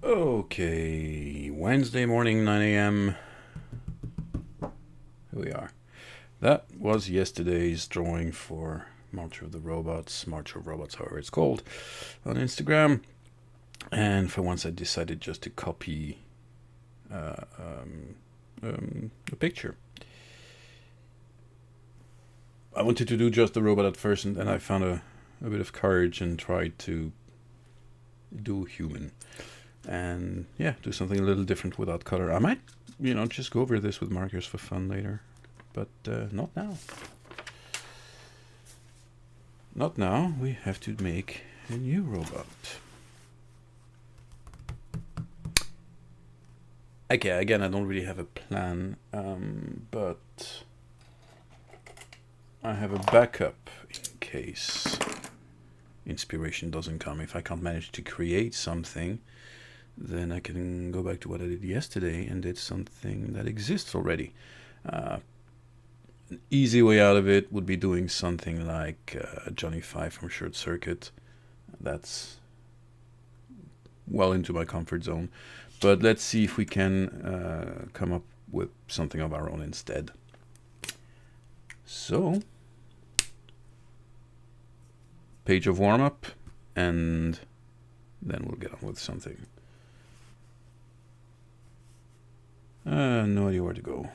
Okay, Wednesday morning, 9 a.m. Here we are. That was yesterday's drawing for March of the Robots, March of Robots, however it's called, on Instagram. And for once, I decided just to copy uh, a picture. I wanted to do just the robot at first, and then I found a bit of courage and tried to do human. And yeah, do something a little different without color. I might, just go over this with markers for fun later, but not now. Not now. We have to make a new robot. Okay, again, I don't really have a plan, but I have a backup in case inspiration doesn't come. If I can't manage to create something, then I can go back to what I did yesterday and did something that exists already. An easy way out of it would be doing something like Johnny Five from Short Circuit. That's well into my comfort zone. But let's see if we can come up with something of our own instead. So, page of warm-up, and then we'll get on with something. No idea where to go.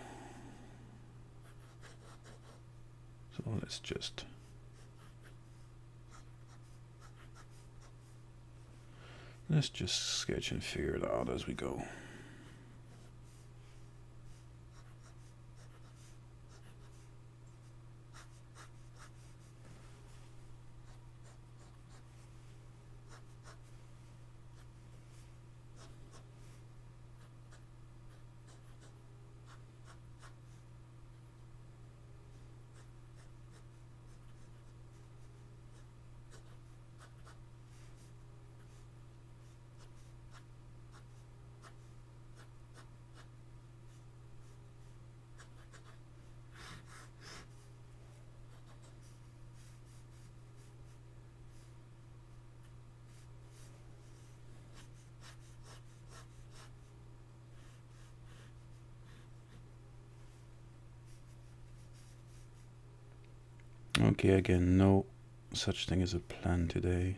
So let's just sketch and figure it out as we go. Okay, again, no such thing as a plan today.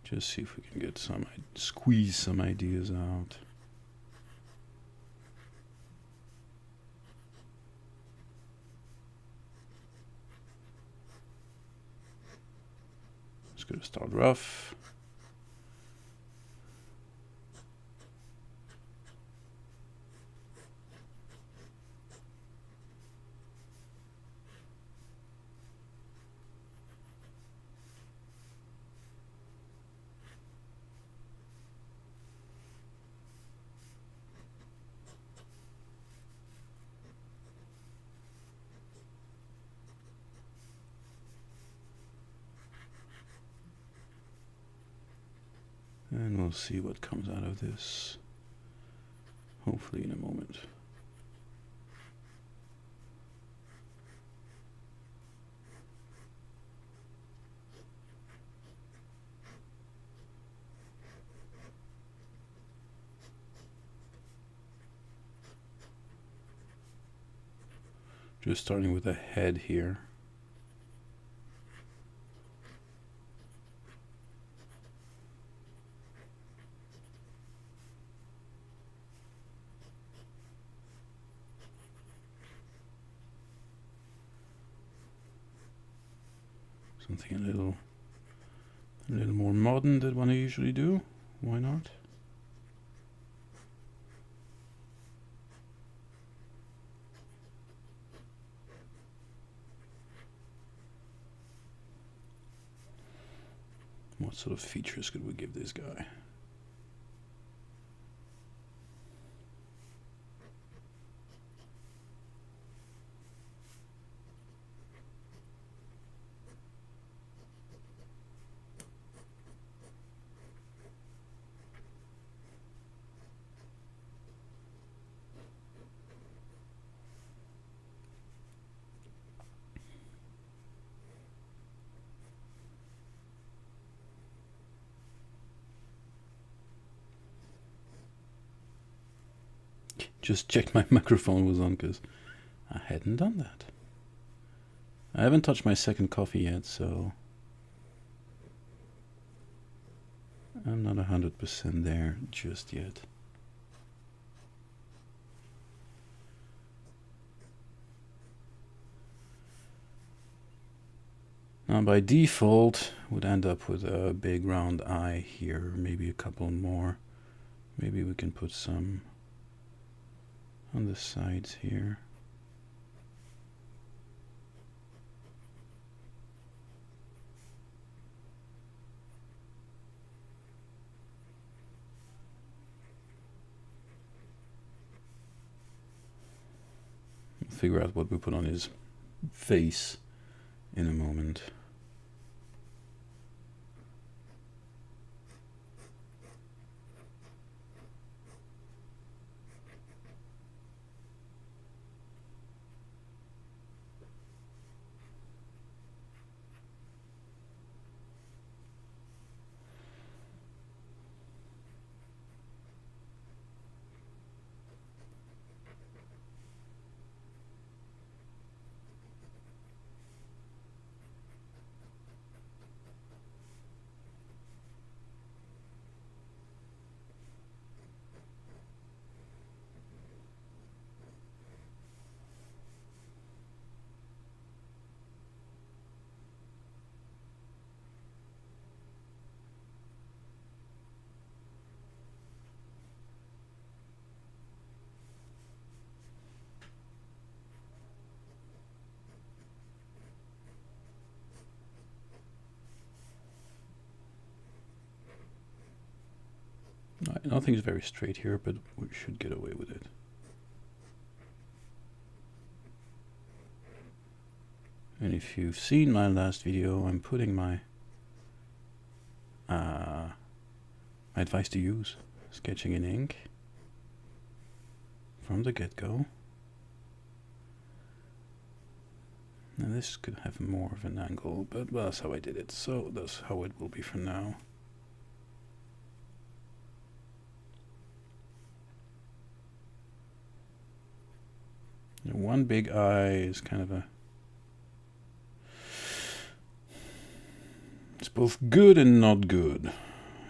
Just see if we can get squeeze some ideas out. Just gonna start rough. And we'll see what comes out of this, hopefully in a moment. Just starting with a head here. Something a little more modern than what I usually do. Why not? What sort of features could we give this guy? just checked my microphone was on because I hadn't done that. I haven't touched my second coffee yet, so I'm not 100% there just yet. Now by default would end up with a big round eye here, maybe a couple more. Maybe we can put some on the sides here. We'll figure out what we put on his face in a moment. Nothing's very straight here, but we should get away with it. And if you've seen my last video, I'm putting my advice to use sketching in ink from the get-go. Now this could have more of an angle, but well, that's how I did it, so that's how it will be for now. One big eye is kind of a... It's both good and not good.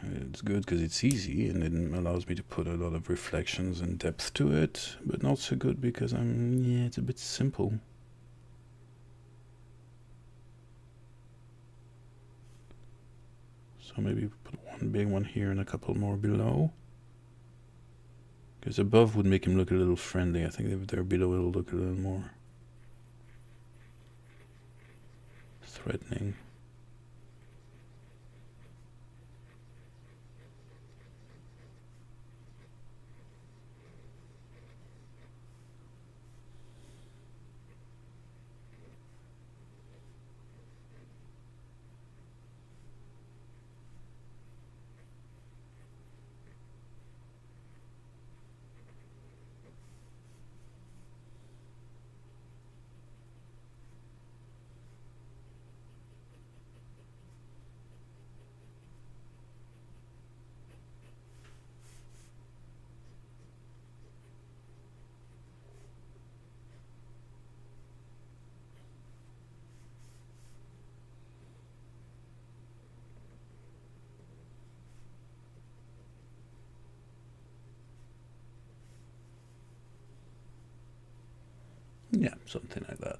It's good because it's easy and it allows me to put a lot of reflections and depth to it, but not so good because it's a bit simple. So maybe put one big one here and a couple more below. Because above would make him look a little friendly. I think if they're below, it'll look a little more threatening. Yeah, something like that.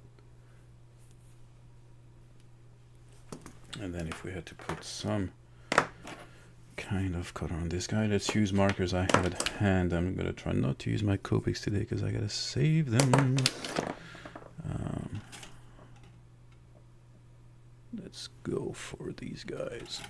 And then if we had to put some kind of color on this guy, let's use markers I have at hand. I'm going to try not to use my Copics today because I got to save them. Let's go for these guys.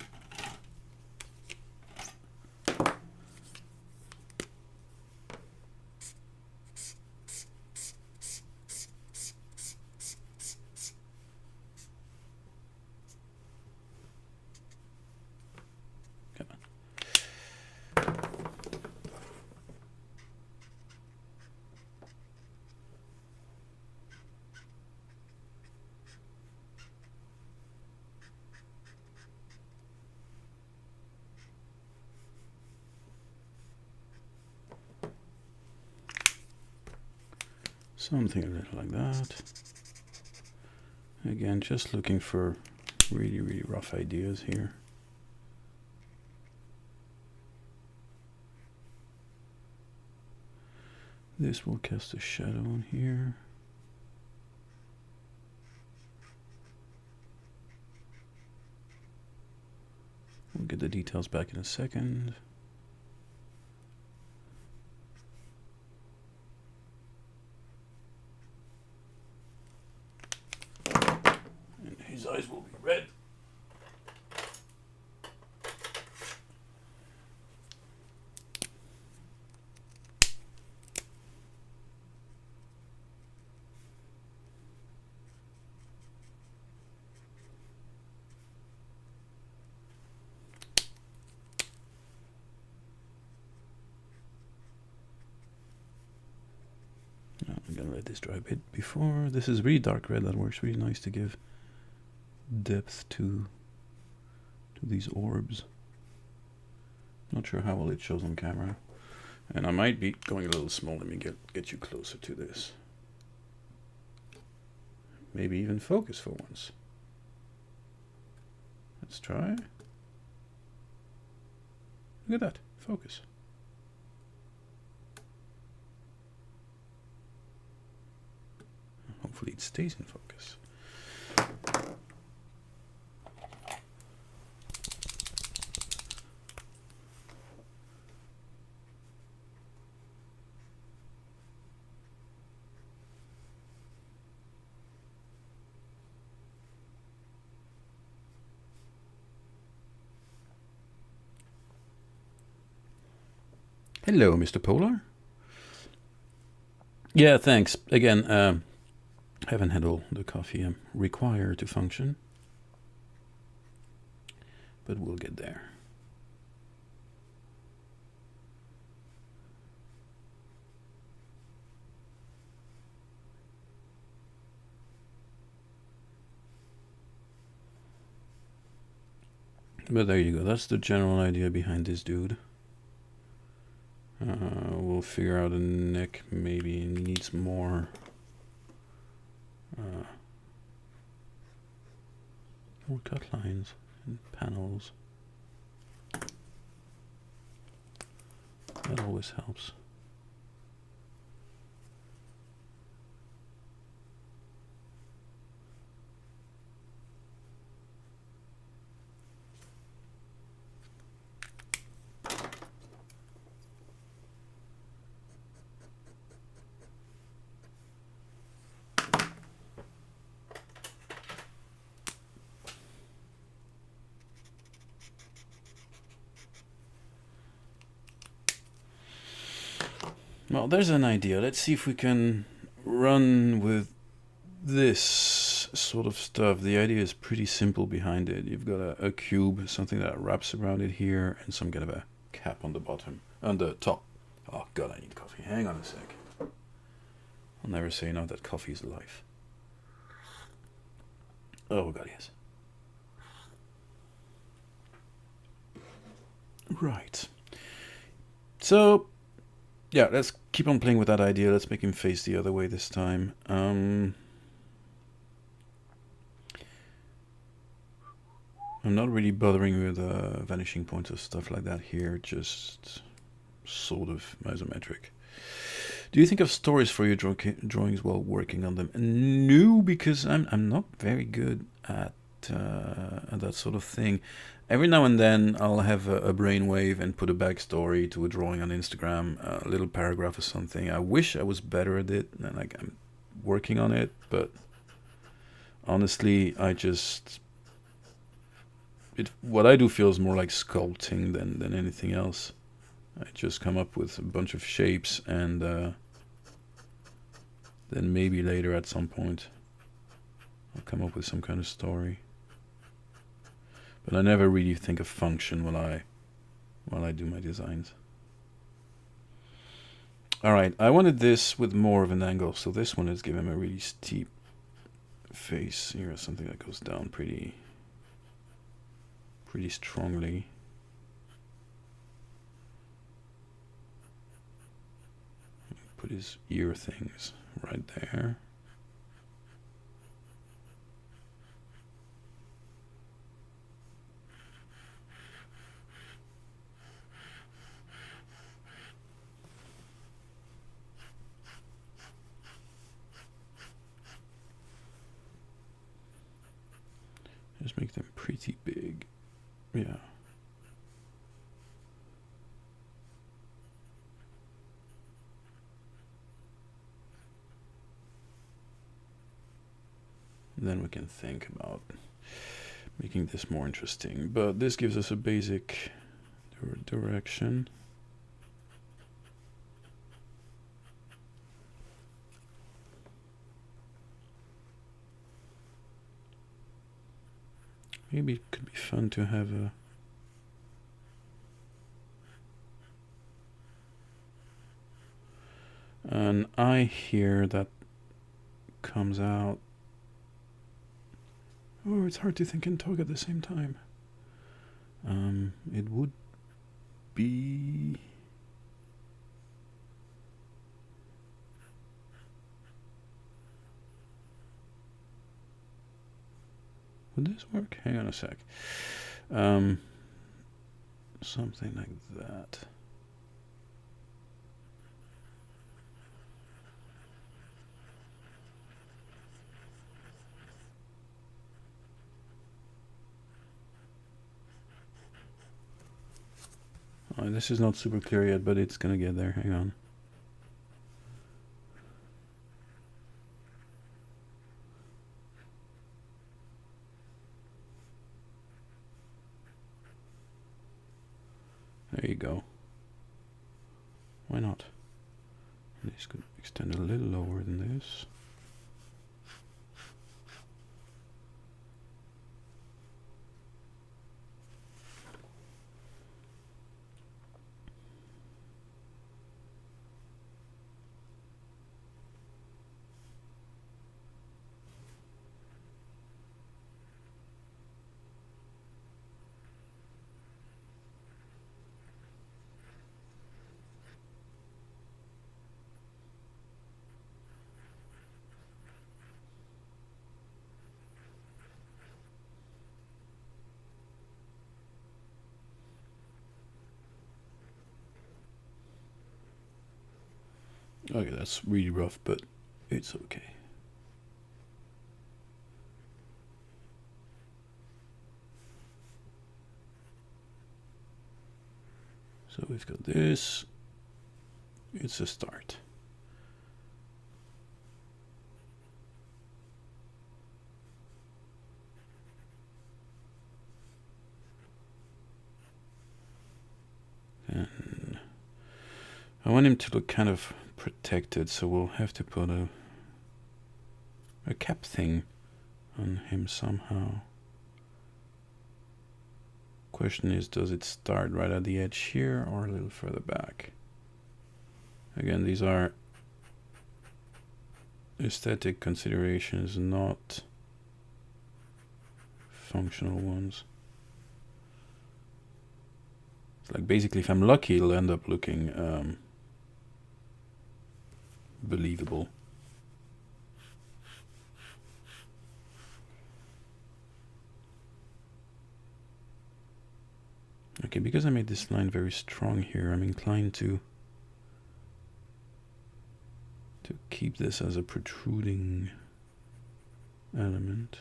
Something a little like that. Again, just looking for really, really rough ideas here. This will cast a shadow on here. We'll get the details back in a second. And his eyes will be red. I'm gonna let this dry a bit before. This is really dark red. That works really nice to give depth to these orbs. Not sure how well it shows on camera, and I might be going a little small. Let me get you closer to this. Maybe even focus for once. Let's try. Look at that, focus. Hopefully it stays in focus. Hello, Mr. Polar. Yeah, thanks. Again, haven't had all the coffee I'm required to function, but we'll get there. But there you go. That's the general idea behind this dude. We'll figure out a neck maybe, and he needs more cut lines and panels. That always helps. Well, there's an idea. Let's see if we can run with this sort of stuff. The idea is pretty simple behind it. You've got a cube, something that wraps around it here, and some kind of a cap on the bottom, on the top. Oh God, I need coffee. Hang on a sec. I'll never say enough that coffee is life. Oh God, yes. Right. So, yeah, let's keep on playing with that idea. Let's make him face the other way this time. I'm not really bothering with vanishing points or stuff like that here, just sort of isometric. Do you think of stories for your drawings while working on them? No, because I'm not very good at that sort of thing. Every now and then I'll have a brainwave and put a backstory to a drawing on Instagram, a little paragraph or something. I wish I was better at it, and like I'm working on it, but honestly, what I do feels more like sculpting than anything else. I just come up with a bunch of shapes, and then maybe later at some point I'll come up with some kind of story. But I never really think of function while I do my designs. Alright, I wanted this with more of an angle, so this one is giving him a really steep face. Here, something that goes down pretty strongly. Put his ear things right there. Just make them pretty big. Yeah. Then we can think about making this more interesting. But this gives us a basic direction. Maybe it could be fun to have an eye here that comes out. Oh, it's hard to think and talk at the same time. It would be... Would this work? Hang on a sec. Something like that. Oh, this is not super clear yet, but it's gonna get there. Hang on. There you go. Why not? This could extend a little lower than this. Okay, that's really rough, but it's okay. So we've got this. It's a start. And I want him to look kind of protected, so we'll have to put a cap thing on him somehow. Question is, does it start right at the edge here or a little further back? Again, these are aesthetic considerations, not functional ones. It's like basically, if I'm lucky, it'll end up looking believable. Okay, because I made this line very strong here, I'm inclined to keep this as a protruding element.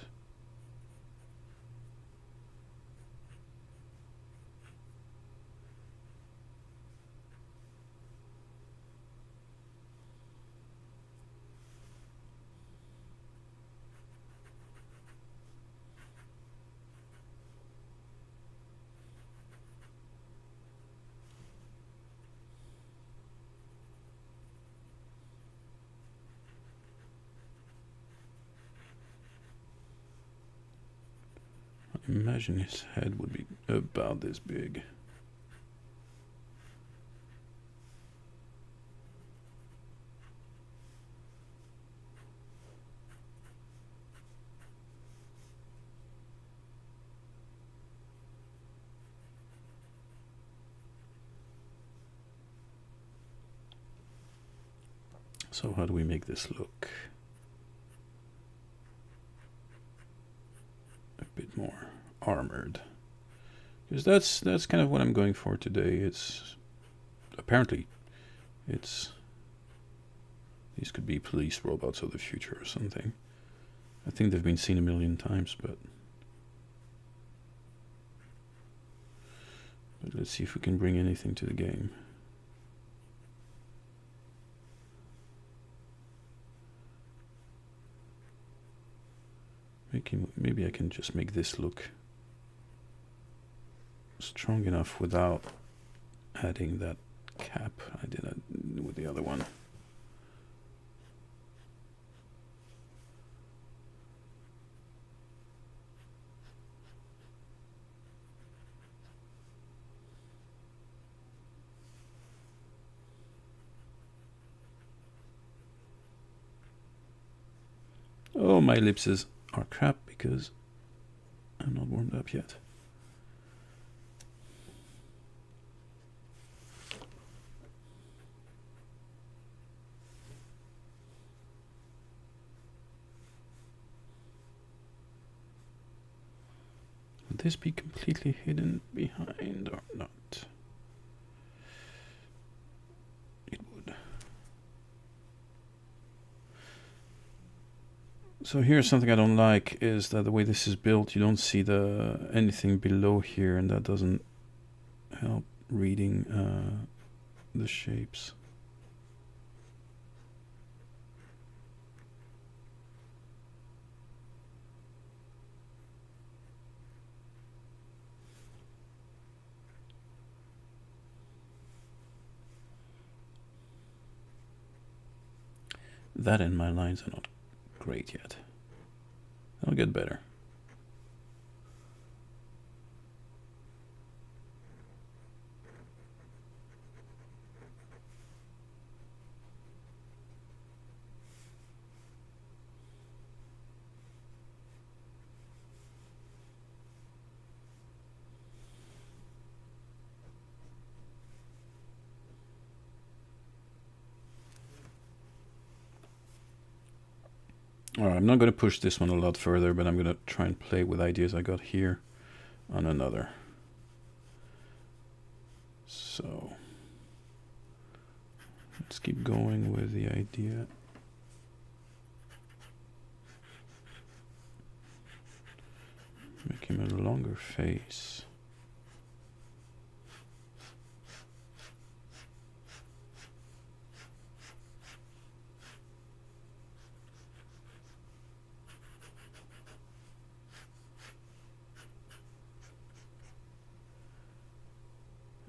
Imagine his head would be about this big. So how do we make this look a bit more armored? Because that's kind of what I'm going for today. It's apparently these could be police robots of the future or something. I think they've been seen a million times, but let's see if we can bring anything to the game. Maybe I can just make this look strong enough without adding that cap I did with the other one. Oh, my ellipses are crap because I'm not warmed up yet. Would this be completely hidden behind or not? It would. So here's something I don't like, is that the way this is built, you don't see anything below here, and that doesn't help reading the shapes. That and my lines are not great yet. They'll get better. Alright, I'm not going to push this one a lot further, but I'm going to try and play with ideas I got here on another. So, let's keep going with the idea. Make him a longer face.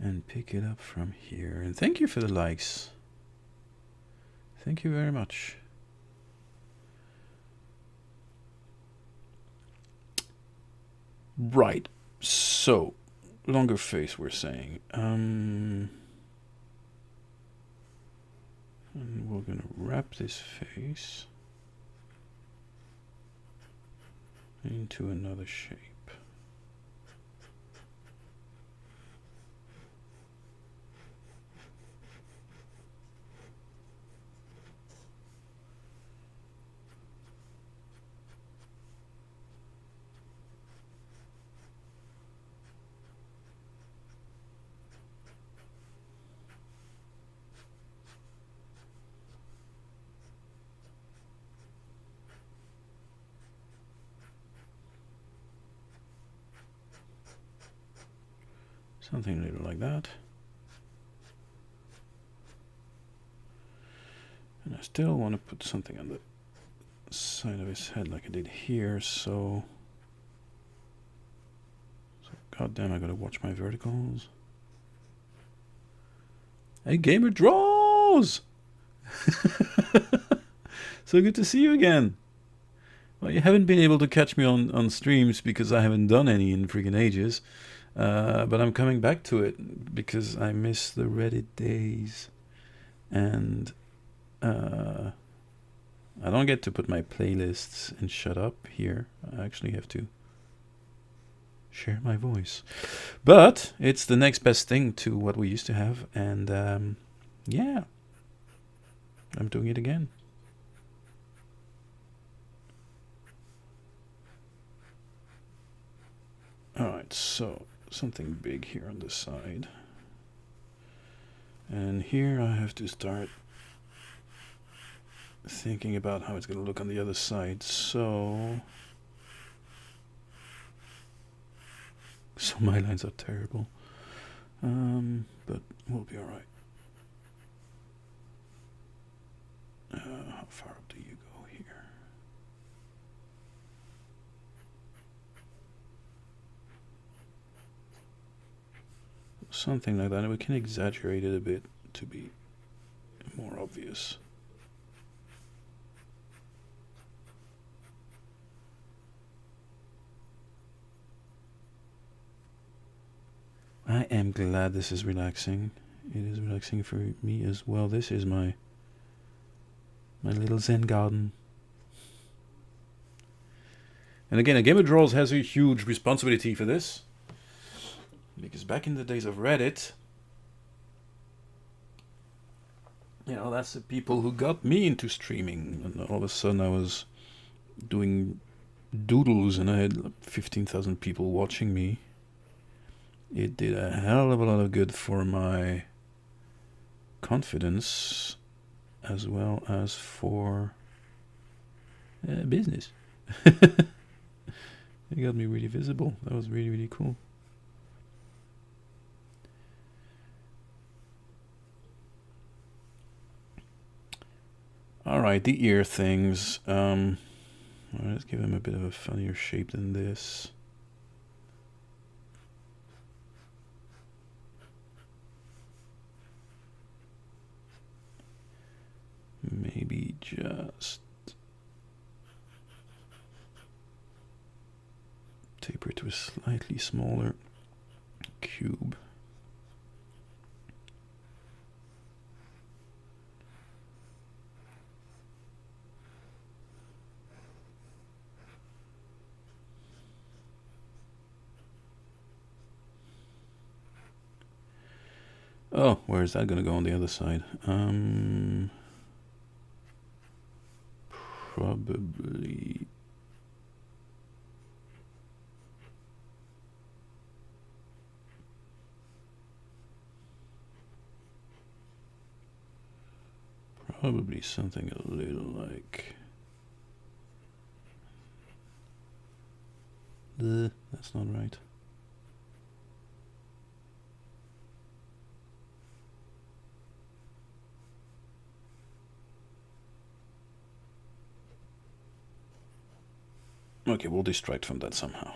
And pick it up from here. And thank you for the likes. Thank you very much. Right. So, longer face, we're saying. And we're going to wrap this face into another shape. Something a little like that. And I still want to put something on the side of his head like I did here, so goddamn, I gotta watch my verticals. Hey, Gamer Draws! So good to see you again. Well, you haven't been able to catch me on streams because I haven't done any in friggin' ages. But I'm coming back to it because I miss the Reddit days. And I don't get to put my playlists and shut up here. I actually have to share my voice. But it's the next best thing to what we used to have. And yeah. I'm doing it again. Alright, so something big here on this side. And here I have to start thinking about how it's going to look on the other side. So my lines are terrible. But we'll be alright. How far up do you go here? Something like that, and we can exaggerate it a bit to be more obvious. I am glad this is relaxing. It is relaxing for me as well. This is my little Zen garden. And again, a Game of Draws has a huge responsibility for this. Because back in the days of Reddit, you know, that's the people who got me into streaming. And all of a sudden I was doing doodles and I had 15,000 people watching me. It did a hell of a lot of good for my confidence as well as for business. It got me really visible. That was really, really cool. Alright, the ear things. Let's give them a bit of a funnier shape than this. Maybe just taper it to a slightly smaller cube. Oh, where is that going to go on the other side? Probably something a little like that's not right. Okay, we'll distract from that somehow.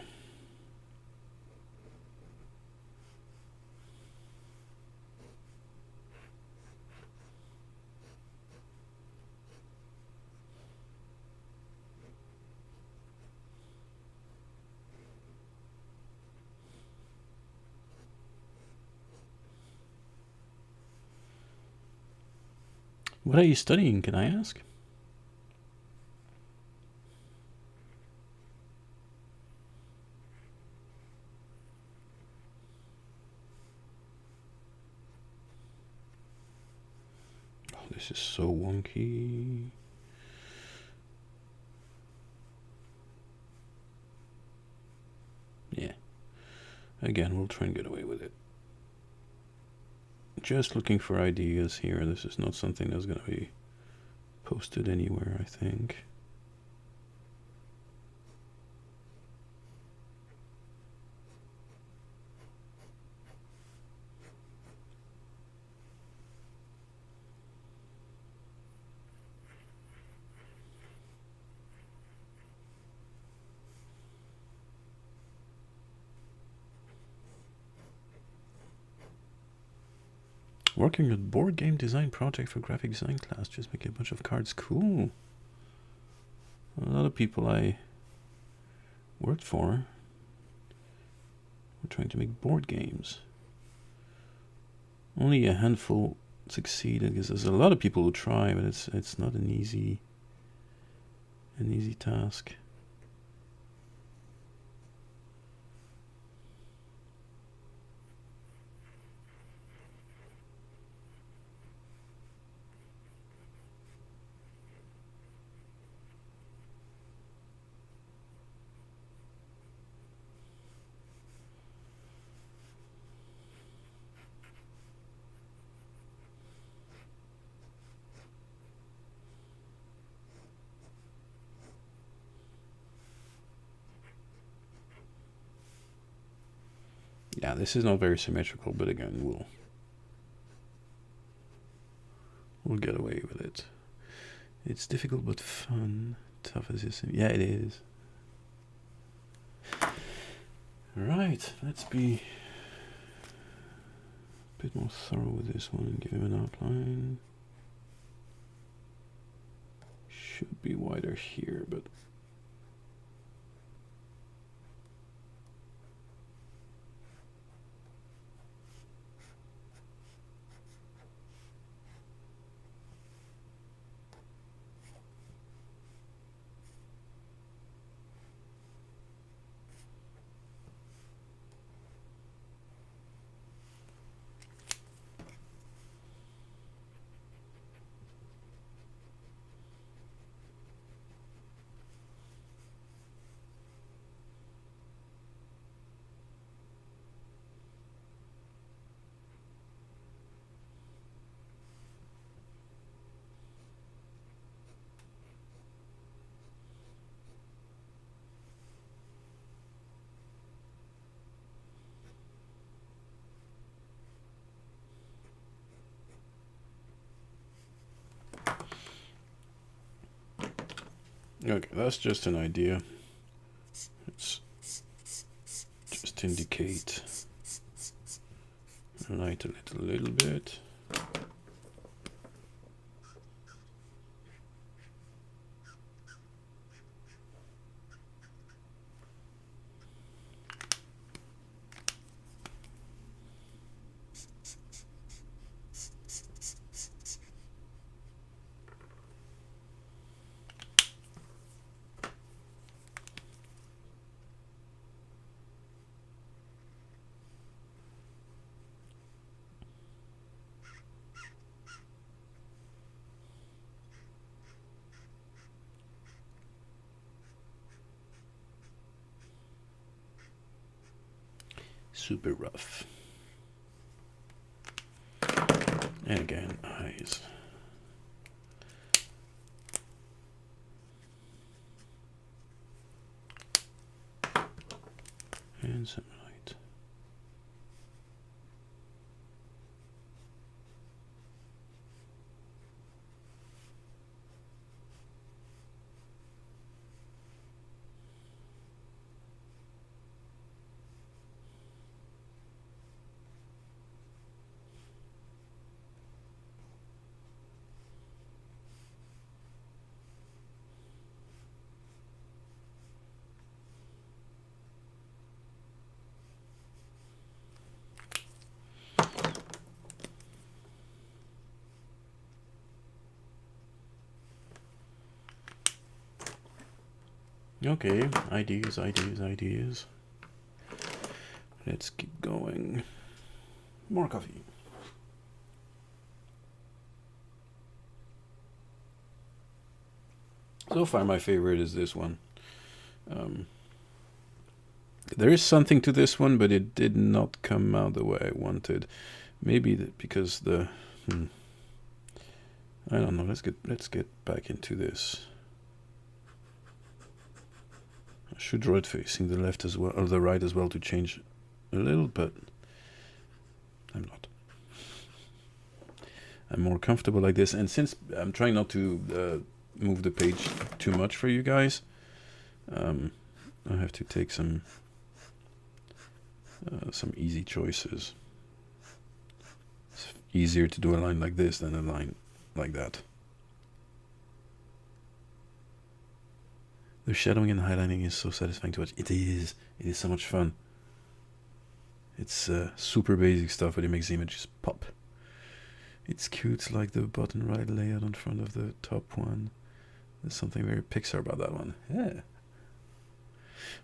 What are you studying, can I ask? Oh, this is so wonky. Yeah. Again, we'll try and get away with it. Just looking for ideas here. This is not something that's going to be posted anywhere, I think. Working with board game design project for graphic design class. Just make a bunch of cards. Cool. A lot of people I worked for were trying to make board games. Only a handful succeeded because there's a lot of people who try, but it's not an easy task. Yeah, this is not very symmetrical, but again, we'll get away with it. It's difficult but fun. Tough as this. Yeah, it is. Right, let's be a bit more thorough with this one and give him an outline. Should be wider here, but okay, that's just an idea. Let's just indicate light a little bit. Super rough. And again, eyes. And some light. Okay, ideas. Let's keep going. More coffee. So far, my favorite is this one. There is something to this one, but it did not come out the way I wanted. Maybe because the I don't know. Let's get back into this. I should draw it facing the left as well, or the right as well, to change a little, but I'm not. I'm more comfortable like this, and since I'm trying not to move the page too much for you guys, I have to take some easy choices. It's easier to do a line like this than a line like that. The shadowing and highlighting is so satisfying to watch. It is so much fun. It's super basic stuff, but it makes the images pop. It's cute, like the bottom right layout on front of the top one. There's something very Pixar about that one. Yeah.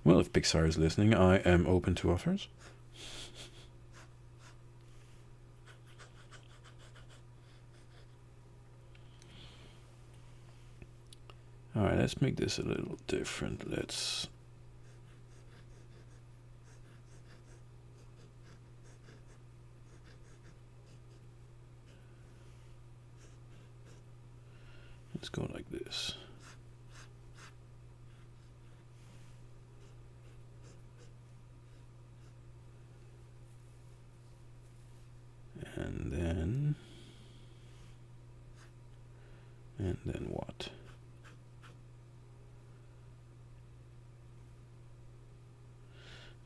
Well, if Pixar is listening, I am open to offers. Alright, let's make this a little different. Let's go like this.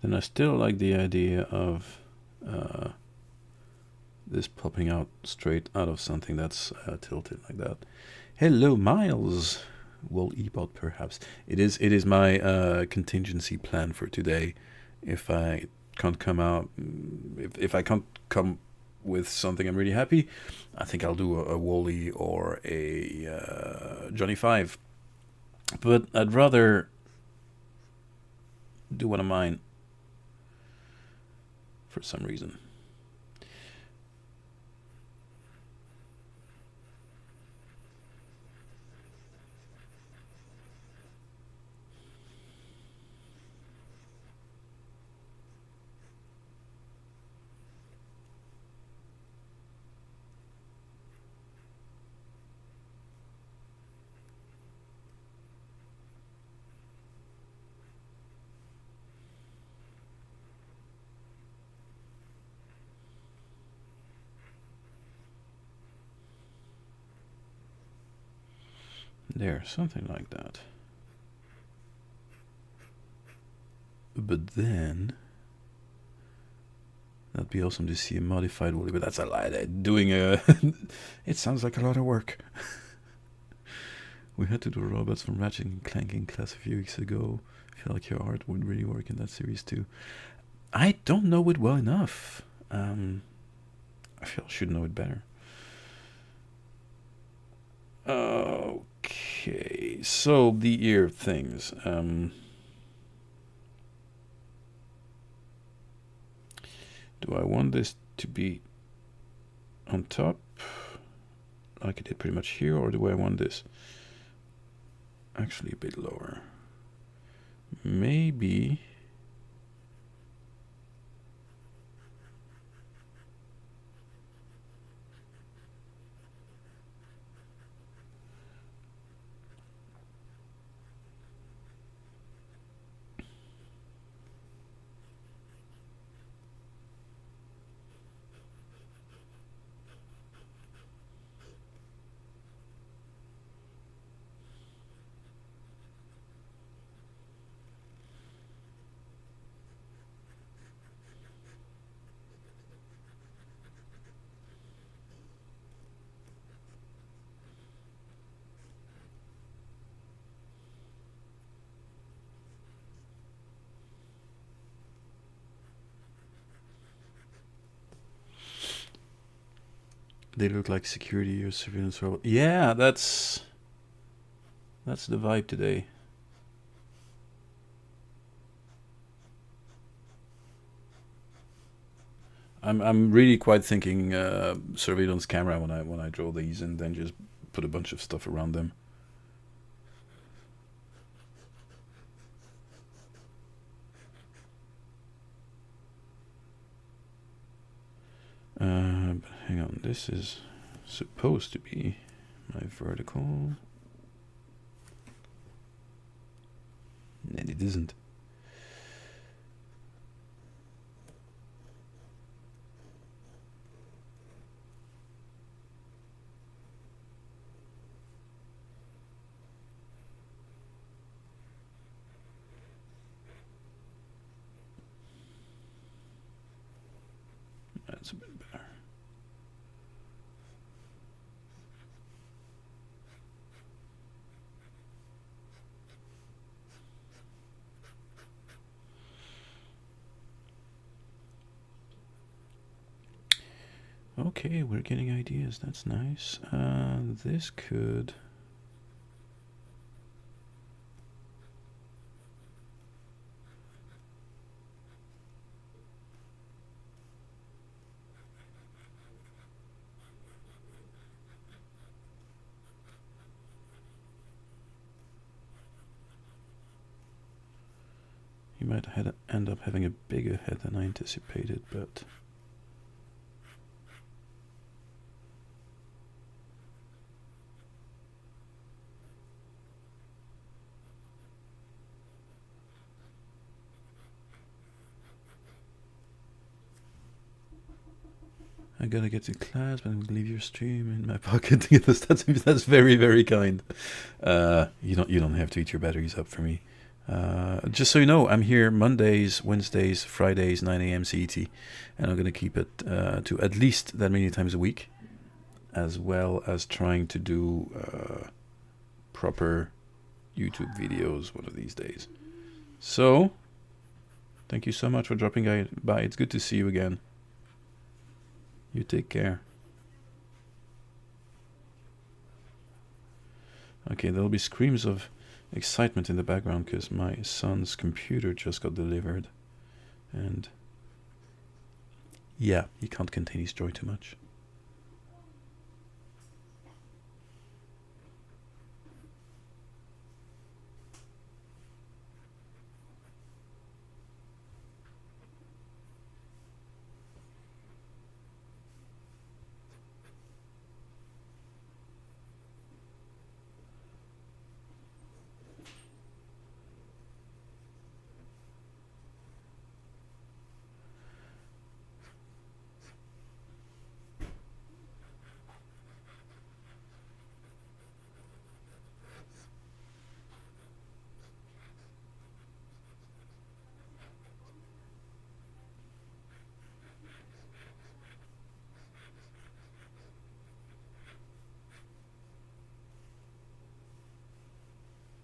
then I still like the idea of this popping out straight out of something that's tilted like that. Hello, Miles. Will ebot perhaps. It is my contingency plan for today. If I can't come out, if I can't come with something I'm really happy, I think I'll do a Wally or a Johnny 5. But I'd rather do one of mine for some reason. There, something like that. But then that'd be awesome to see a modified Wally, but that's a lie. Doing a it sounds like a lot of work. We had to do robots from Ratchet and Clank in class a few weeks ago. I feel like your art would really work in that series too. I don't know it well enough. I feel I should know it better. Okay, so the ear things. Do I want this to be on top, like I did pretty much here, or do I want this actually a bit lower? Maybe. They look like security or surveillance robot. Yeah, that's the vibe today. I'm really quite thinking surveillance camera when I draw these, and then just put a bunch of stuff around them. But hang on, this is supposed to be my vertical, and it isn't. That's a bit better. Okay, we're getting ideas. That's nice. This could. You might end up having a bigger head than I anticipated, but. I gotta get to class, but I'm gonna leave your stream in my pocket. That's very, very kind. You don't have to eat your batteries up for me. Just so you know, I'm here Mondays, Wednesdays, Fridays, 9 a.m. CET, and I'm going to keep it to at least that many times a week, as well as trying to do proper YouTube videos one of these days. So, thank you so much for dropping by. It's good to see you again. You take care. Okay, there'll be screams of excitement in the background because my son's computer just got delivered. And yeah, he can't contain his joy too much.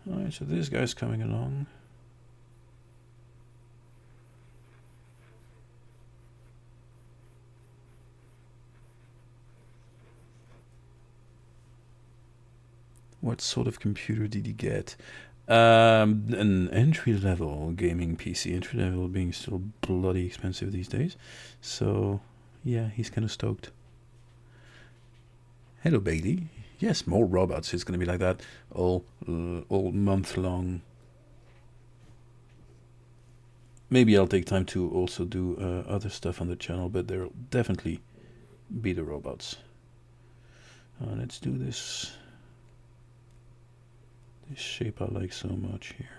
Alright, so this guy's coming along. What sort of computer did he get? An entry-level gaming PC. Entry-level being still bloody expensive these days. So, yeah, he's kind of stoked. Hello, Bailey. Yes, more robots. It's going to be like that all month long. Maybe I'll take time to also do other stuff on the channel, but there'll definitely be the robots. Let's do this shape I like so much here.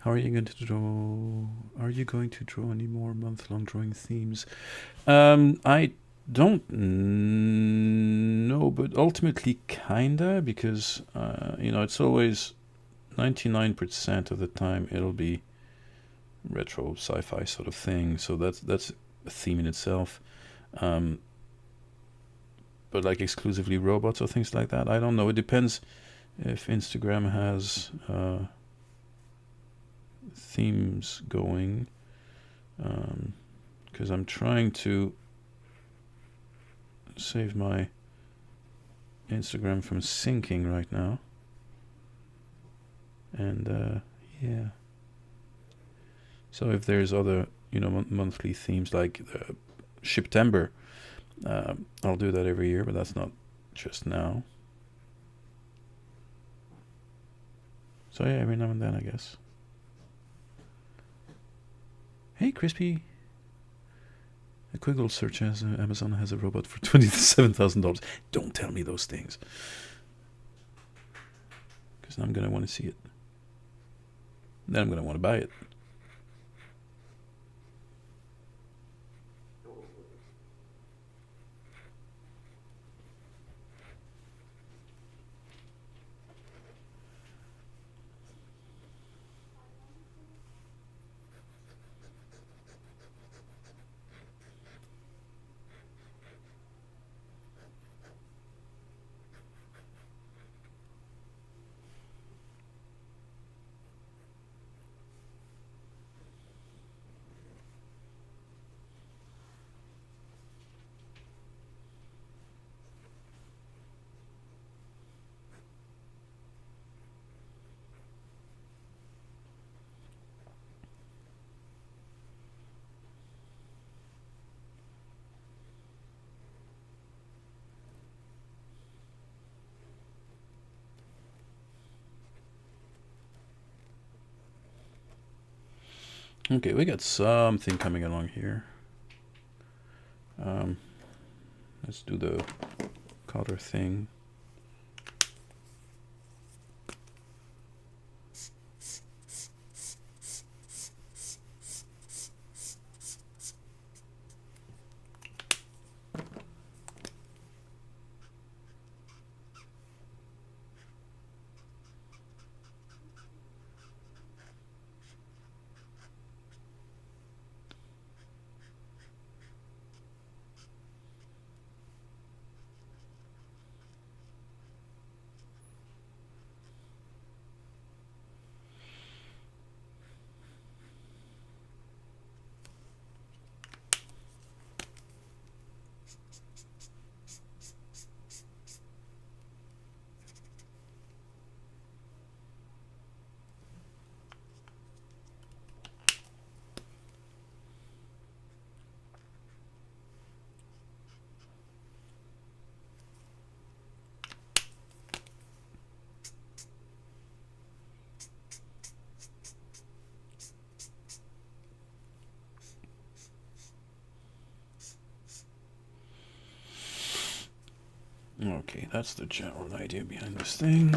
How are you going to draw? Are you going to draw any more month-long drawing themes? I don't know, but ultimately kinda, because you know, it's always 99% of the time it'll be retro sci-fi sort of thing. So that's a theme in itself. But like exclusively robots or things like that, I don't know. It depends if Instagram has themes going, because I'm trying to save my Instagram from syncing right now, and yeah, so if there's other, you know, monthly themes like September, I'll do that every year, but that's not just now. So yeah, every now and then, I guess. Hey, Crispy. A quick little search as Amazon has a robot for $27,000. Don't tell me those things, because I'm gonna want to see it. Then I'm gonna want to buy it. Okay, we got something coming along here. Let's do the color thing. Okay, that's the general idea behind this thing.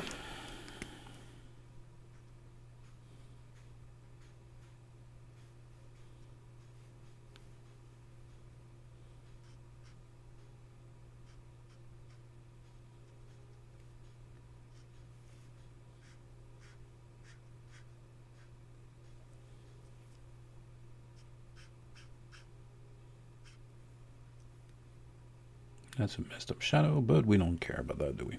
That's a messed up shadow, but we don't care about that, do we?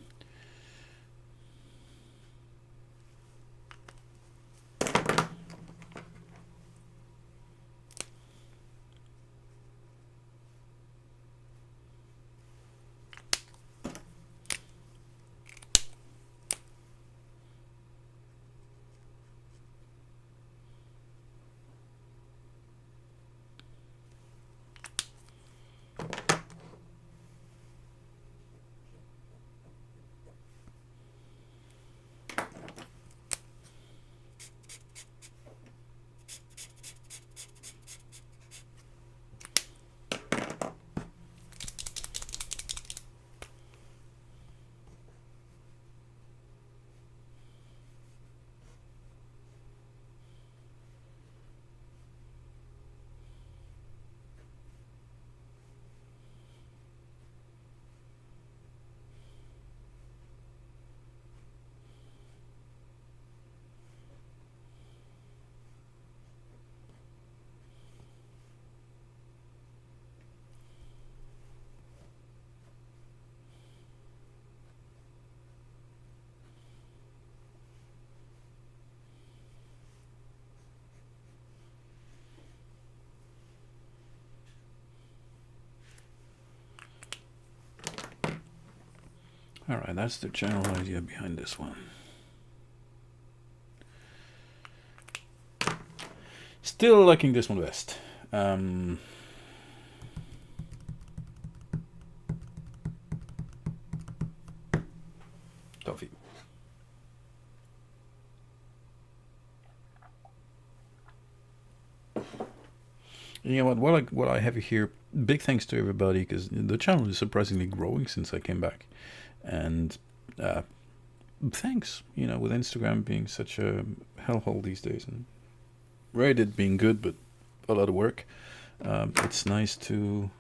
Alright, that's the general idea behind this one. Still liking this one best. Toffee. You know what I have here, big thanks to everybody, because the channel is surprisingly growing since I came back. And thanks, you know, with Instagram being such a hellhole these days, and Reddit being good, but a lot of work. It's nice to...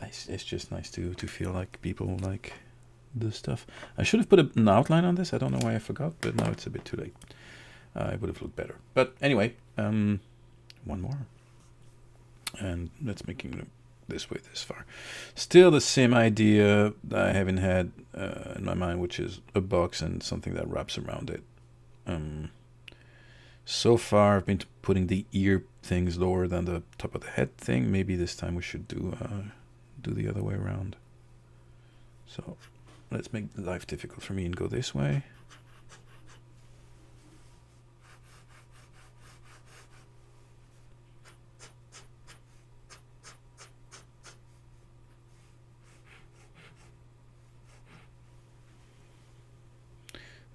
It's just nice to feel like people like this stuff. I should have put an outline on this. I don't know why I forgot, but now it's a bit too late. It would have looked better. But anyway, one more. And let's make it this way this far. Still the same idea that I haven't had in my mind, which is a box and something that wraps around it. So far I've been putting the ear things lower than the top of the head thing. Maybe this time we should do the other way around. So let's make life difficult for me and go this way.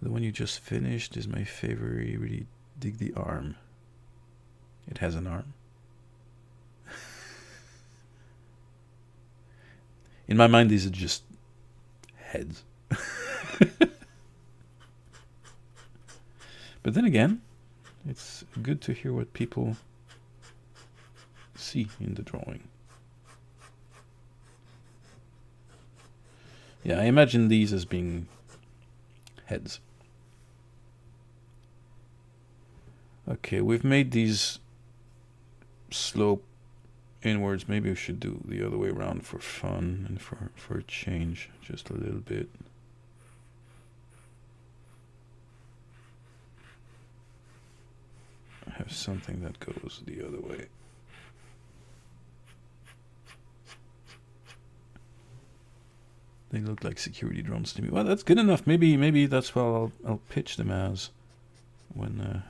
The one you just finished is my favorite. You really dig the arm. It has an arm. In my mind, these are just heads. But then again, it's good to hear what people see in the drawing. Yeah, I imagine these as being heads. Okay, we've made these slope inwards. Maybe we should do the other way around for fun and for a change, just a little bit. Have something that goes the other way. They look like security drones to me. Well, that's good enough. Maybe that's what I'll pitch them as when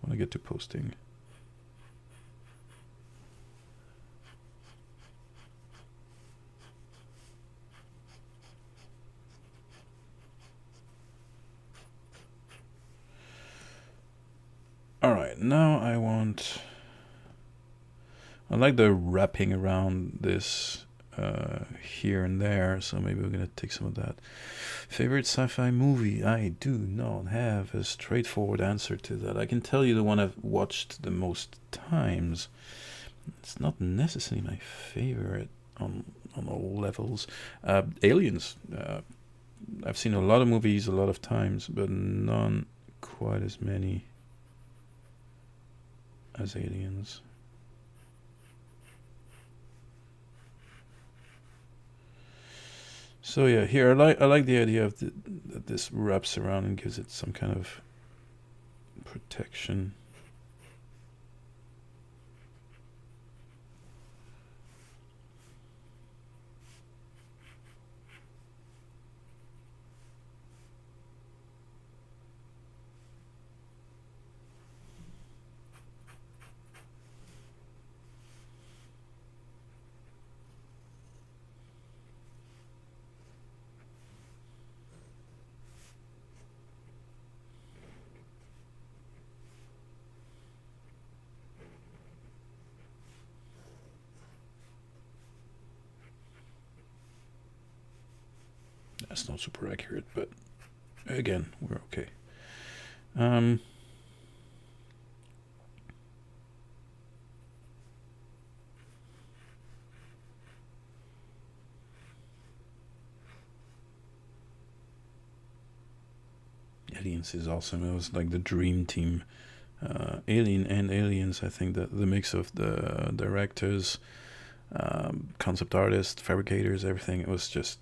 I get to posting. Alright, now I like the wrapping around this here and there, so maybe we're gonna take some of that. Favorite sci-fi movie? I do not have a straightforward answer to that. I can tell you the one I've watched the most times. It's not necessarily my favorite on all levels. Aliens. I've seen a lot of movies a lot of times, but none quite as many as Aliens. So yeah, here I like the idea of that this wraps around and gives it some kind of protection. That's not super accurate, but again, we're okay. Aliens is awesome. It was like the dream team. Alien and Aliens, I think that the mix of the directors, concept artists, fabricators, everything, it was just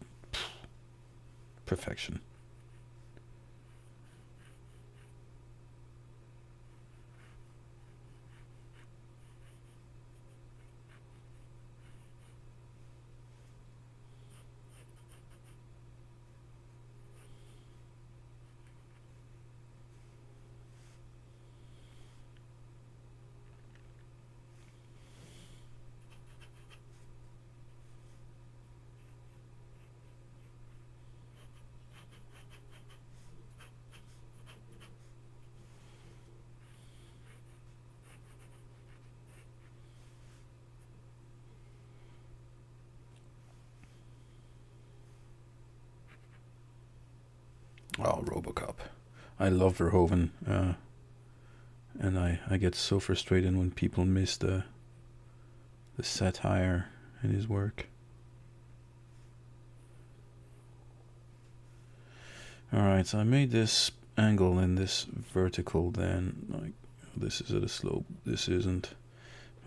perfection. Oh, RoboCop. I love Verhoeven, and I get so frustrated when people miss the satire in his work. Alright, so I made this angle and this vertical then. Like, this is at a slope, this isn't.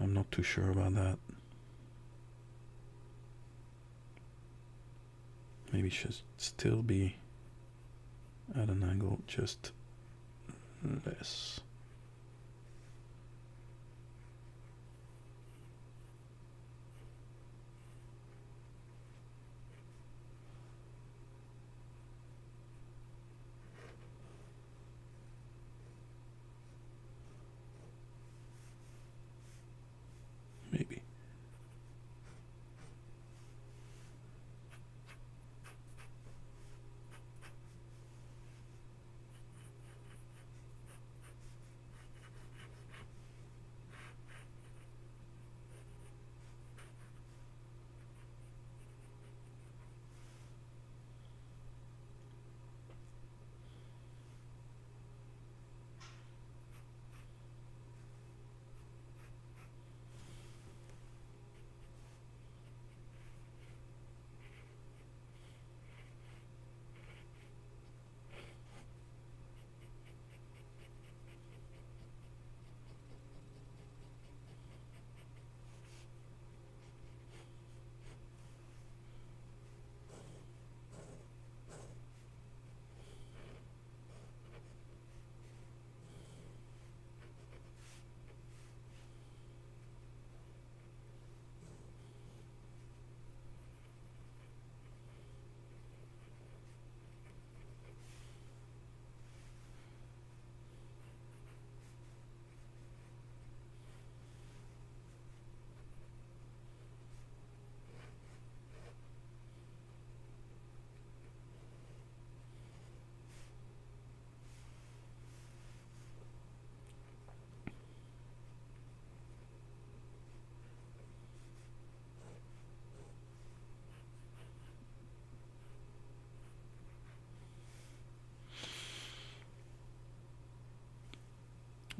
I'm not too sure about that. Maybe it should still be at an angle, just less. Maybe.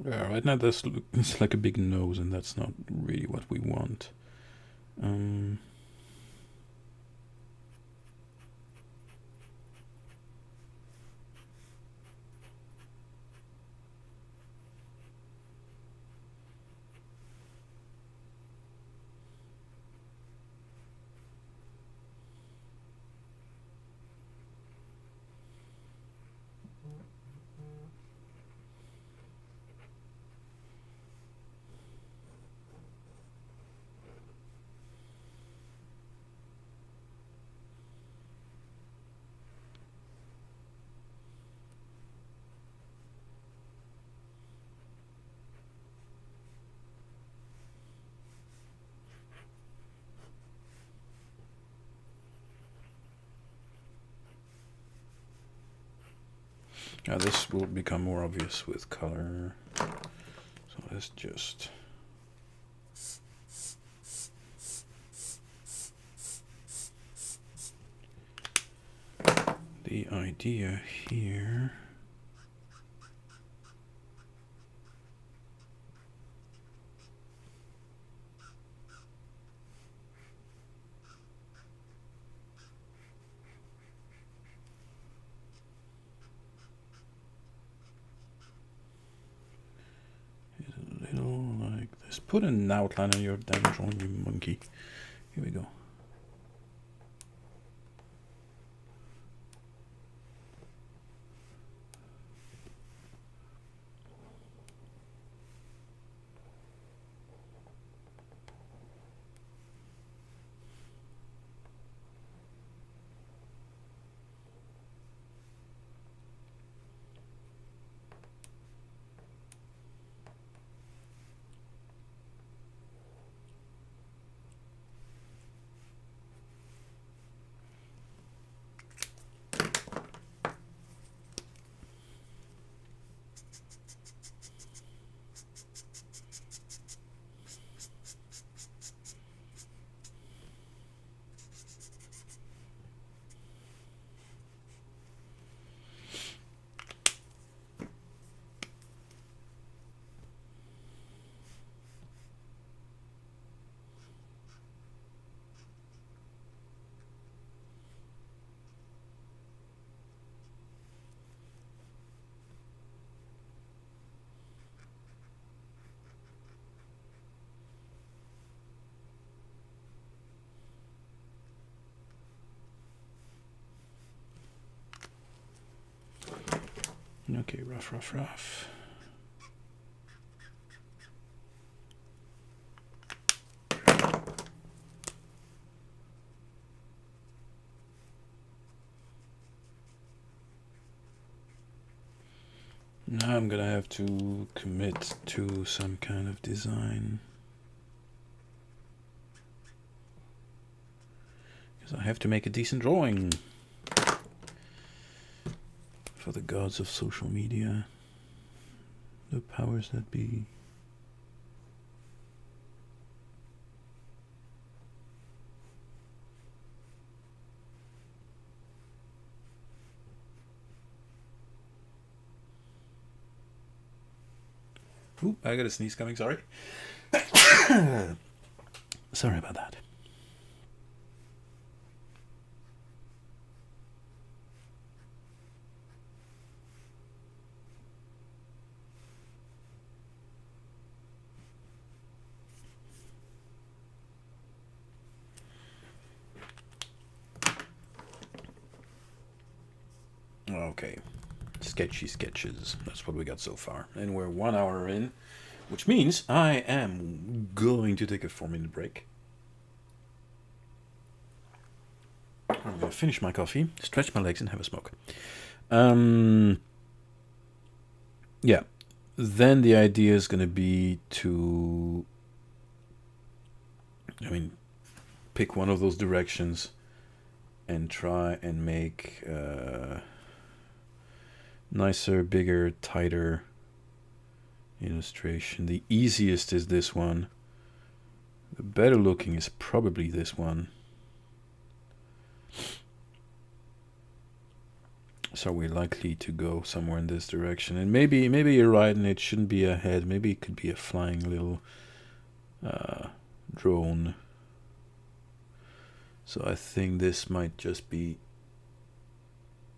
Right now this it's like a big nose, and that's not really what we want. Now this will become more obvious with color. So let's just... The idea here... like this. Put an outline on your damn drawing, you monkey. Here we go. Okay, rough. Now I'm gonna have to commit to some kind of design. Because I have to make a decent drawing. For the gods of social media, the powers that be. Ooh, I got a sneeze coming, sorry. Sorry about that. Okay, sketchy sketches. That's what we got so far. And we're 1 hour in, which means I am going to take a 4-minute break. I'm going to finish my coffee, stretch my legs, and have a smoke. Yeah. Then the idea is going to be to, pick one of those directions and try and make nicer, bigger, tighter illustration. The easiest is this one. The better looking is probably this one. So we're likely to go somewhere in this direction. And maybe you're right, and it shouldn't be a head. Maybe it could be a flying little drone. So I think this might just be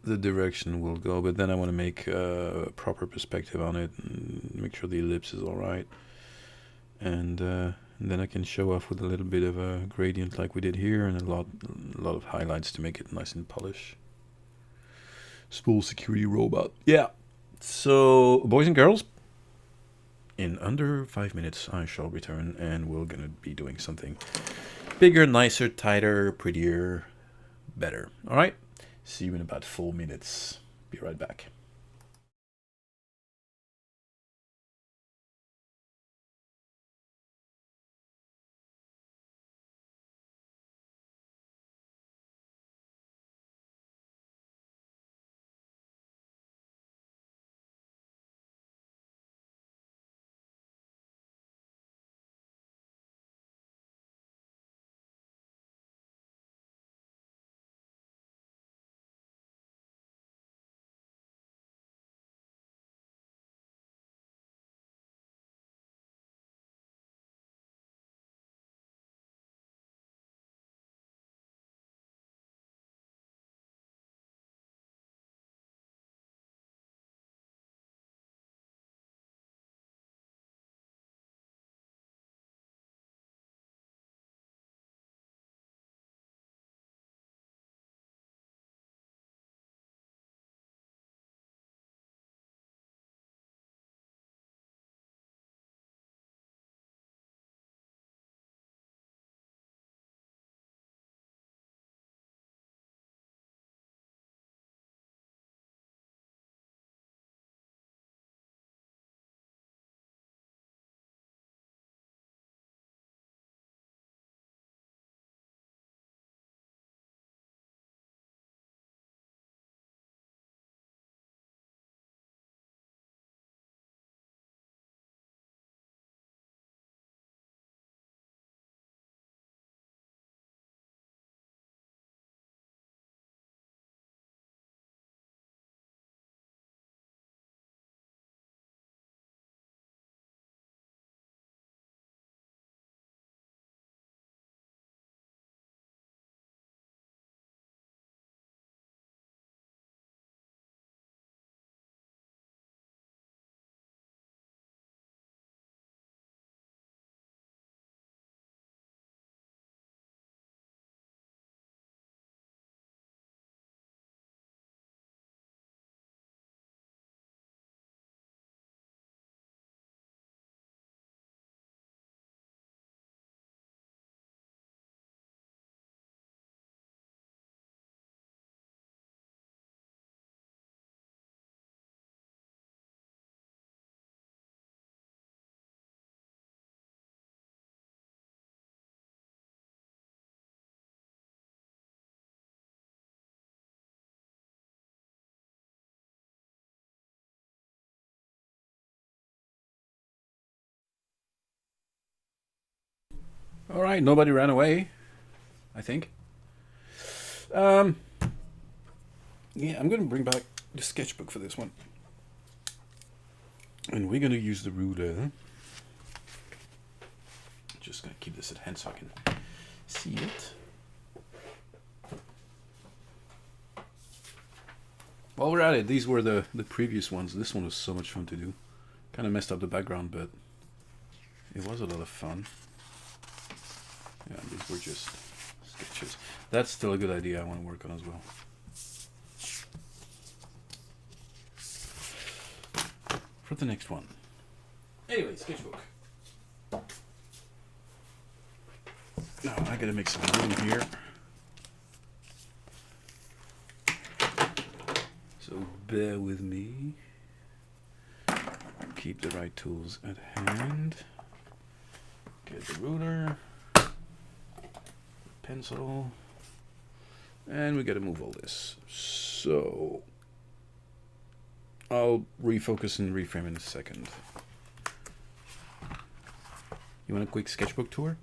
the direction we'll go. But then I want to make a proper perspective on it and make sure the ellipse is all right. And then I can show off with a little bit of a gradient like we did here, and a lot of highlights to make it nice and polished. Spool security robot. Yeah. So, boys and girls, in under 5 minutes I shall return, and we're gonna be doing something bigger, nicer, tighter, prettier, better. All right. See you in about 4 minutes. Be right back. All right, nobody ran away, I think. Um, yeah, I'm gonna bring back the sketchbook for this one, and we're gonna use the ruler. Just gonna keep this at hand so I can see it. While we're at it, these were the previous ones. This one was so much fun to do. Kind of messed up the background, but it was a lot of fun. Yeah, these were just sketches. That's still a good idea I want to work on as well. For the next one. Anyway, sketchbook. Now I gotta make some room here. So bear with me. Keep the right tools at hand. Get the ruler, pencil, and we gotta move all this. So I'll refocus and reframe in a second. You want a quick sketchbook tour?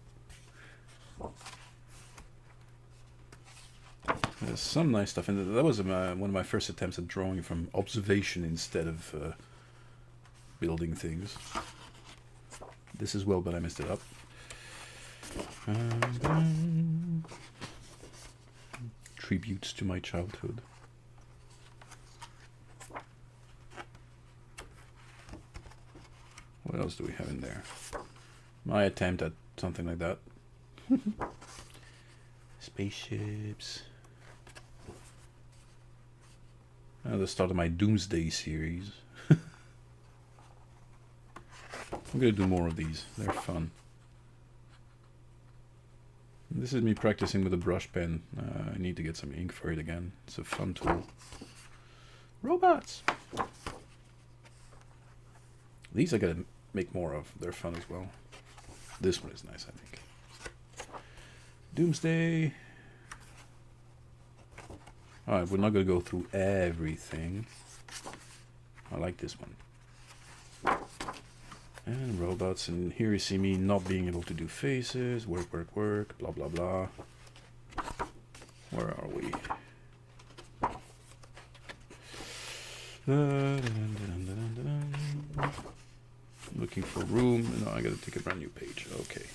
There's some nice stuff, and that was one of my first attempts at drawing from observation instead of building things. This as well, but I messed it up. Tributes to my childhood. What else do we have in there? My attempt at something like that. Spaceships. The start of my Doomsday series. I'm gonna do more of these. They're fun. This is me practicing with a brush pen. I need to get some ink for it again. It's a fun tool. Robots! These I gotta make more of. They're fun as well. This one is nice, I think. Doomsday. Alright, we're not gonna go through everything. I like this one. And robots, and here you see me not being able to do faces. Work, work, work, blah, blah, blah. Where are we? Looking for room. No, I gotta take a brand new page. Okay.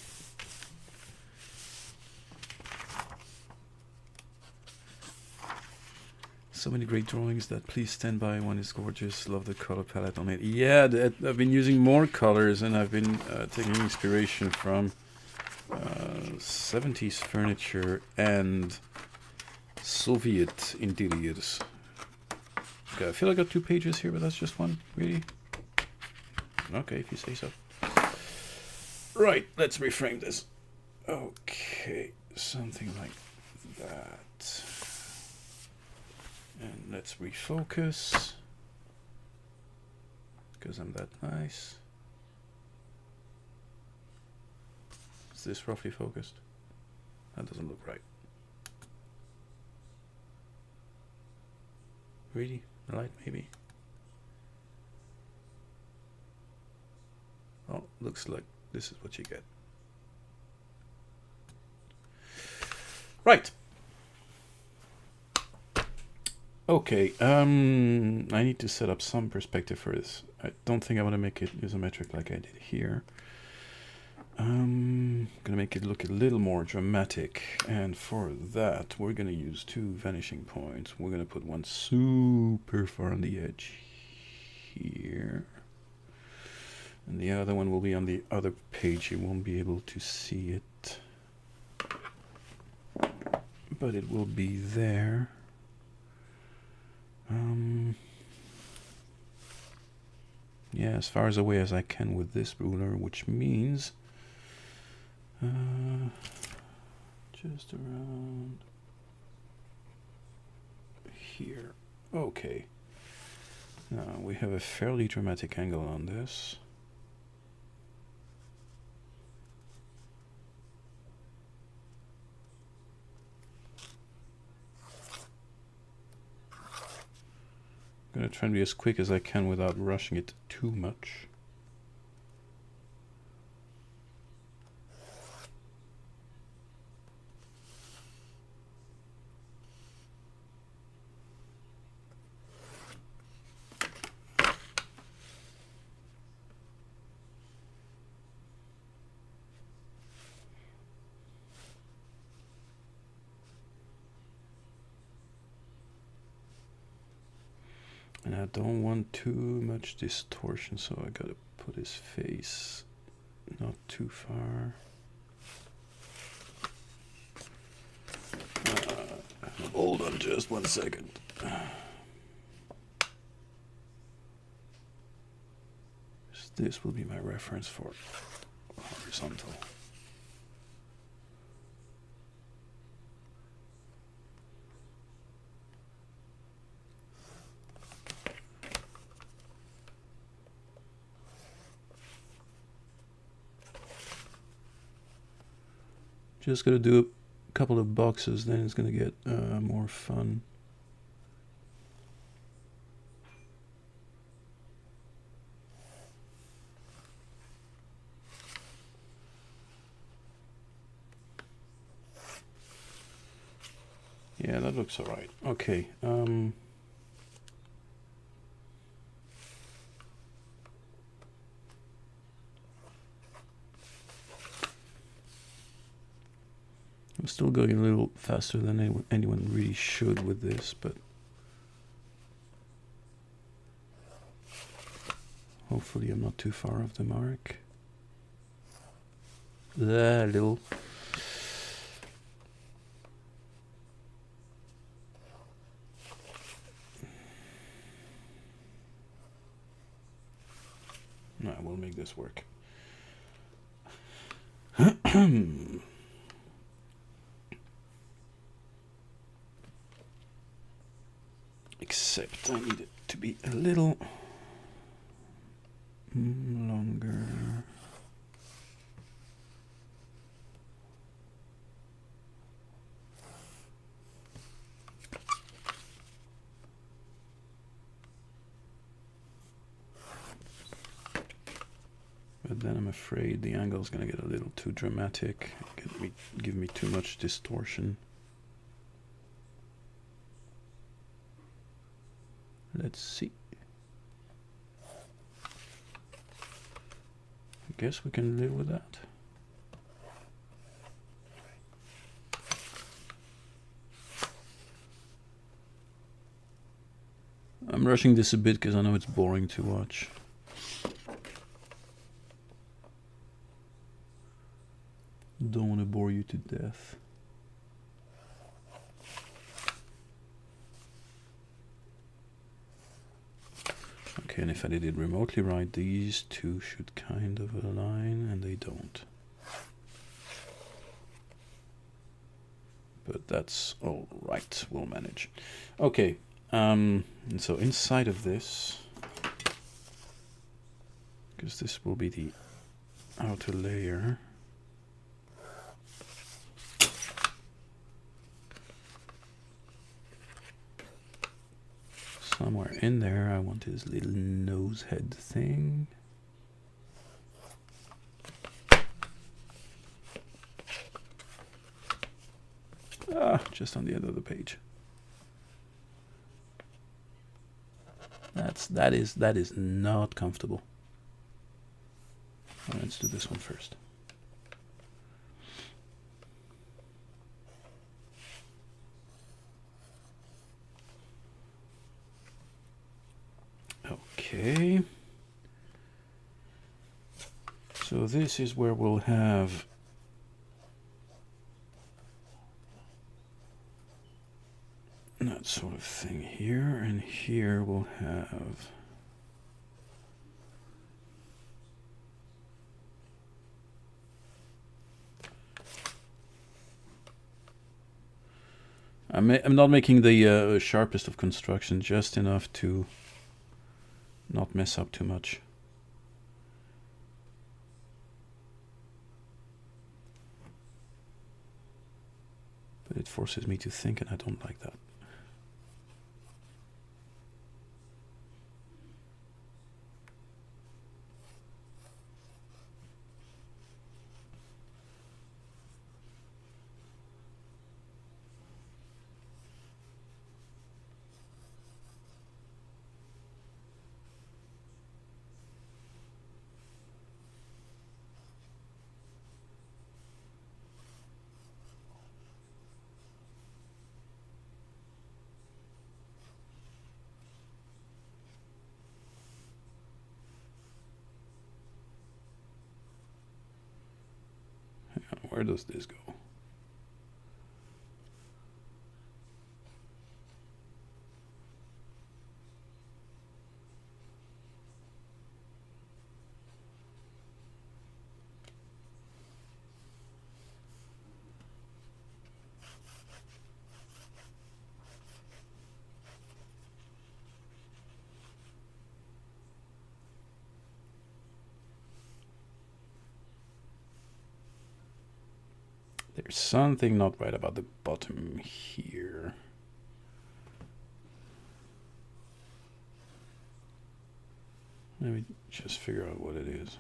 So many great drawings that please stand by. One is gorgeous. Love the color palette on it. Yeah, I've been using more colors, and I've been taking inspiration from 70s furniture and Soviet interiors. Okay, I feel I got 2 pages here, but that's just one. Really? Okay, if you say so. Right, let's reframe this. Okay, something like that. And let's refocus, because I'm that nice. Is this roughly focused? That doesn't look right. Really? The light, maybe? Oh, looks like this is what you get. Right. Okay, I need to set up some perspective for this. I don't think I want to make it isometric like I did here. I'm gonna make it look a little more dramatic, and for that we're gonna use 2 vanishing points. We're gonna put one super far on the edge here, and the other one will be on the other page. You won't be able to see it, but it will be there. Yeah, as far as away as I can with this ruler, which means just around here. Okay. Now we have a fairly dramatic angle on this. I'm gonna try and be as quick as I can without rushing it too much. And I don't want too much distortion, so I gotta put his face not too far. Hold on just 1 second. This will be my reference for horizontal. Just gonna do a couple of boxes, then it's gonna get more fun. Yeah, that looks alright. Okay. I'm still going a little faster than anyone really should with this, but hopefully I'm not too far off the mark. A little. No, we'll make this work. Except I need it to be a little longer. But then I'm afraid the angle is going to get a little too dramatic, give me too much distortion. Let's see. I guess we can live with that. I'm rushing this a bit because I know it's boring to watch. Don't want to bore you to death. Okay, and if I did it remotely right, these two should kind of align, and they don't. But that's all right, we'll manage. Okay, and so inside of this, because this will be the outer layer, somewhere in there I want this little nose head thing. Just on the end of the page. That is not comfortable. Well, let's do this one first. Okay. So this is where we'll have that sort of thing here, and here we'll have I'm not making the sharpest of construction, just enough to not mess up too much. But it forces me to think, and I don't like that. Where does this go? There's something not right about the bottom here. Let me just figure out what it is.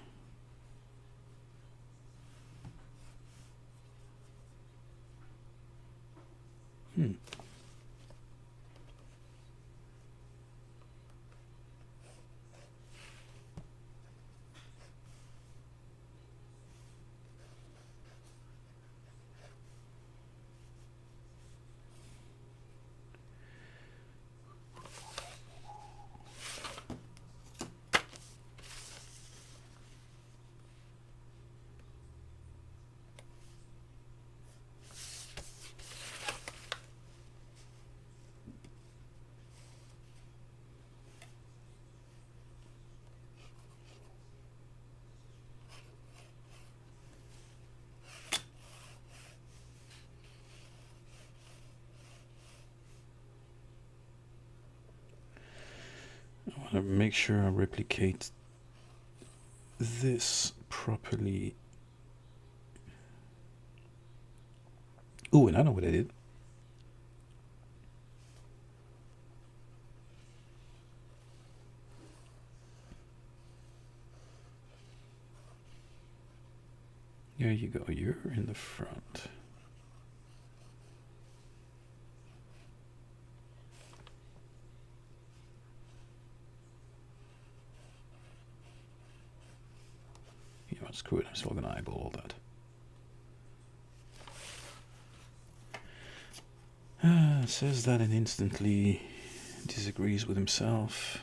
want to make sure I replicate this properly. Oh, and I know what I did. There you go, you're in the front. You know what, screw it, I'm still gonna eyeball all that. It says that it instantly disagrees with himself.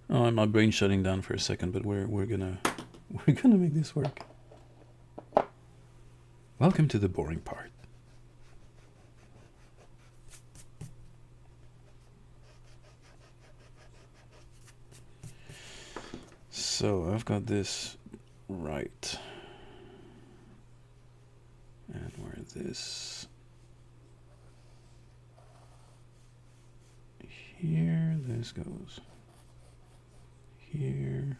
Oh, my brain's shutting down for a second, but we're gonna make this work. Welcome to the boring part. So I've got this right, and where this here, this goes here,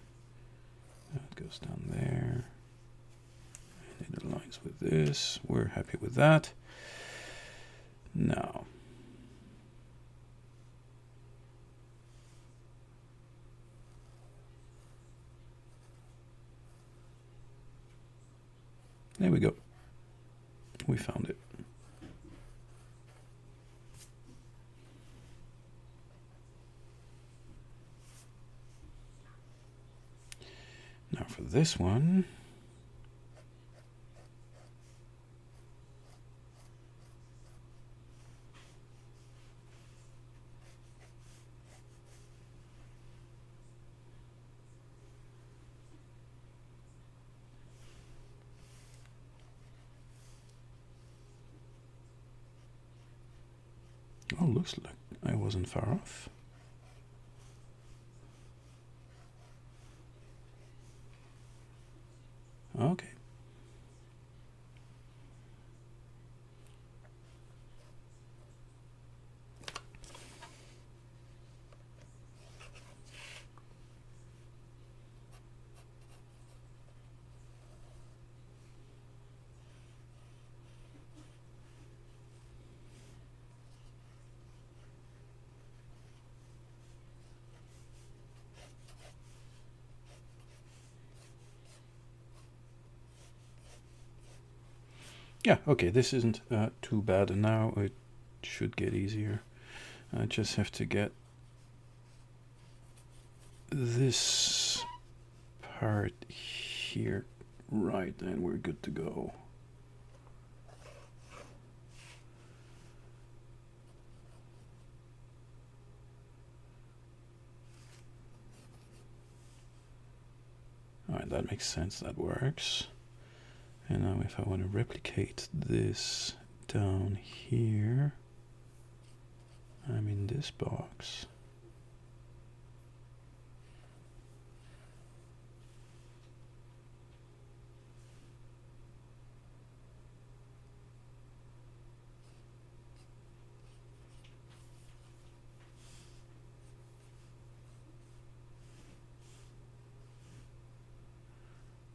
that goes down there, and it aligns with this. We're happy with that. Now, there we go. We found it. Now for this one, oh, looks like I wasn't far off. Okay. Yeah, okay, this isn't too bad, and now it should get easier. I just have to get this part here right, and we're good to go. Alright, that makes sense, that works. And now if I want to replicate this down here, I'm in this box.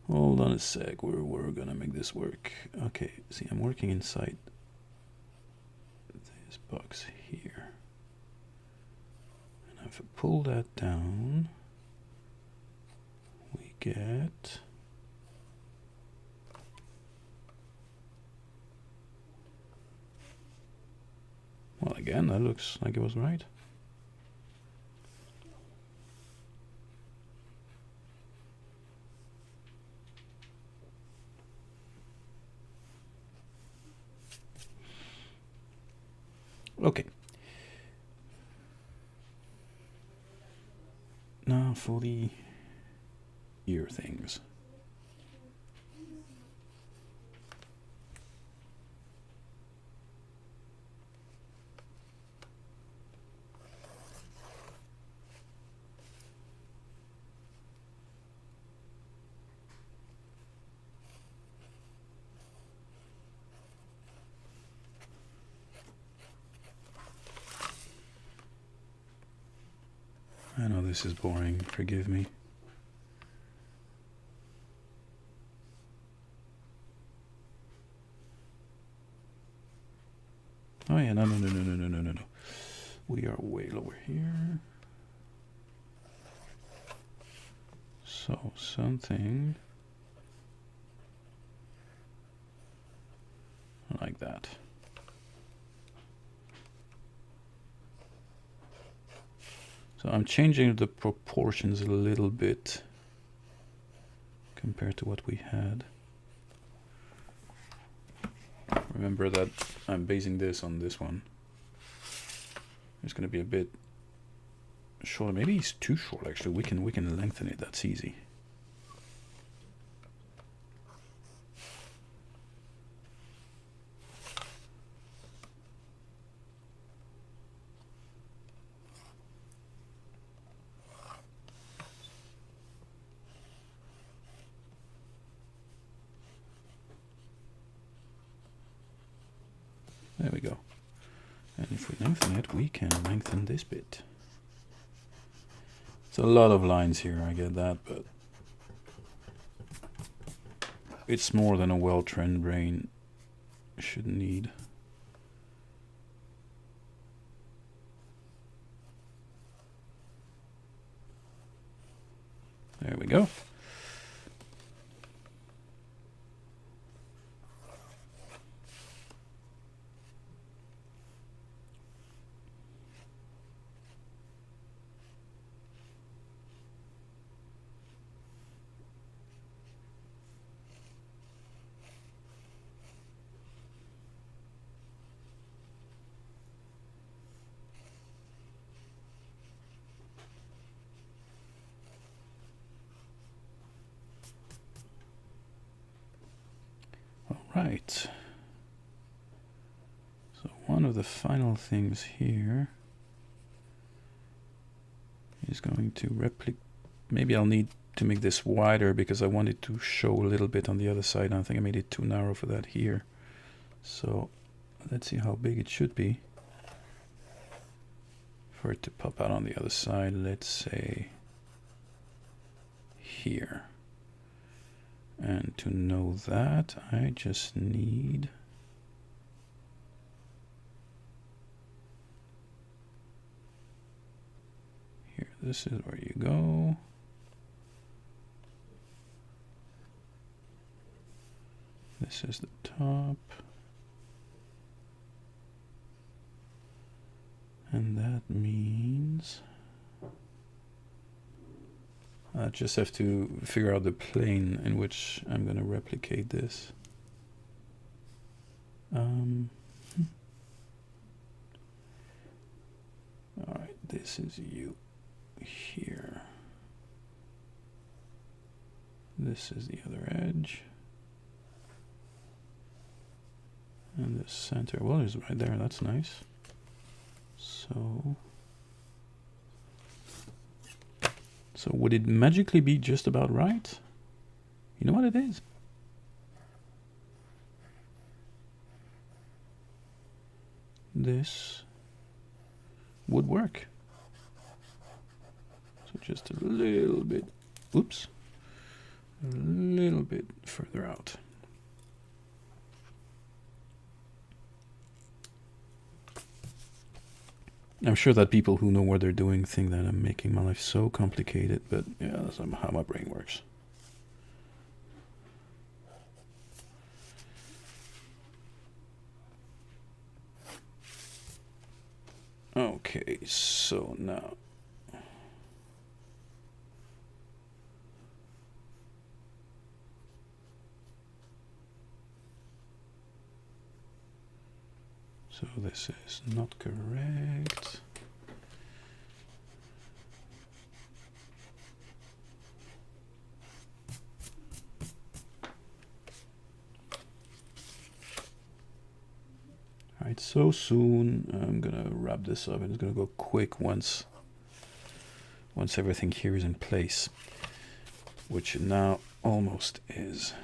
Hold on a sec, we're gonna make this work. Okay, see, I'm working inside this box here. And if I pull that down, we get... Well, again, that looks like it was right. Okay. Now for the ear things. I know this is boring, forgive me. Oh yeah, no. We are way lower here. So something like that. So I'm changing the proportions a little bit compared to what we had. Remember that I'm basing this on this one. It's going to be a bit shorter. Maybe it's too short actually. We can lengthen it. That's easy. There we go. And if we lengthen it, we can lengthen this bit. It's a lot of lines here, I get that, but it's more than a well-trained brain should need. There we go. Right. So one of the final things here is going to replicate. Maybe I'll need to make this wider because I want it to show a little bit on the other side. I think I made it too narrow for that here. So let's see how big it should be for it to pop out on the other side. Let's say here. And to know that, I just need here. This is where you go. This is the top. And that means I just have to figure out the plane in which I'm going to replicate this. Alright, this is you here. This is the other edge. And the center, well, it's right there, that's nice. So would it magically be just about right? You know what it is? This would work. So just a little bit, oops, a little bit further out. I'm sure that people who know what they're doing think that I'm making my life so complicated, but yeah, that's how my brain works. Okay, so now so this is not correct. Alright, so soon I'm gonna wrap this up and it's gonna go quick once everything here is in place, which it now almost is.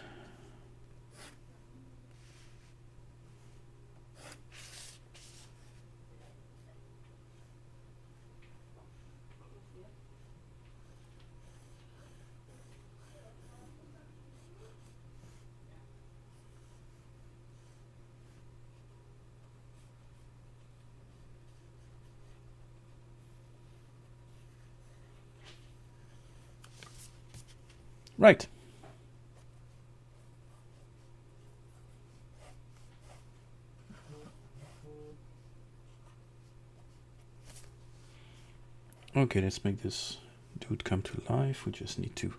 Right. Okay, let's make this dude come to life. We just need to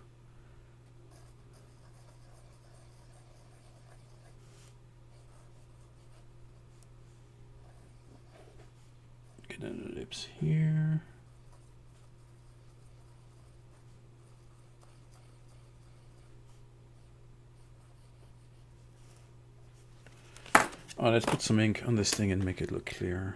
get an ellipse here. Oh, let's put some ink on this thing and make it look clear.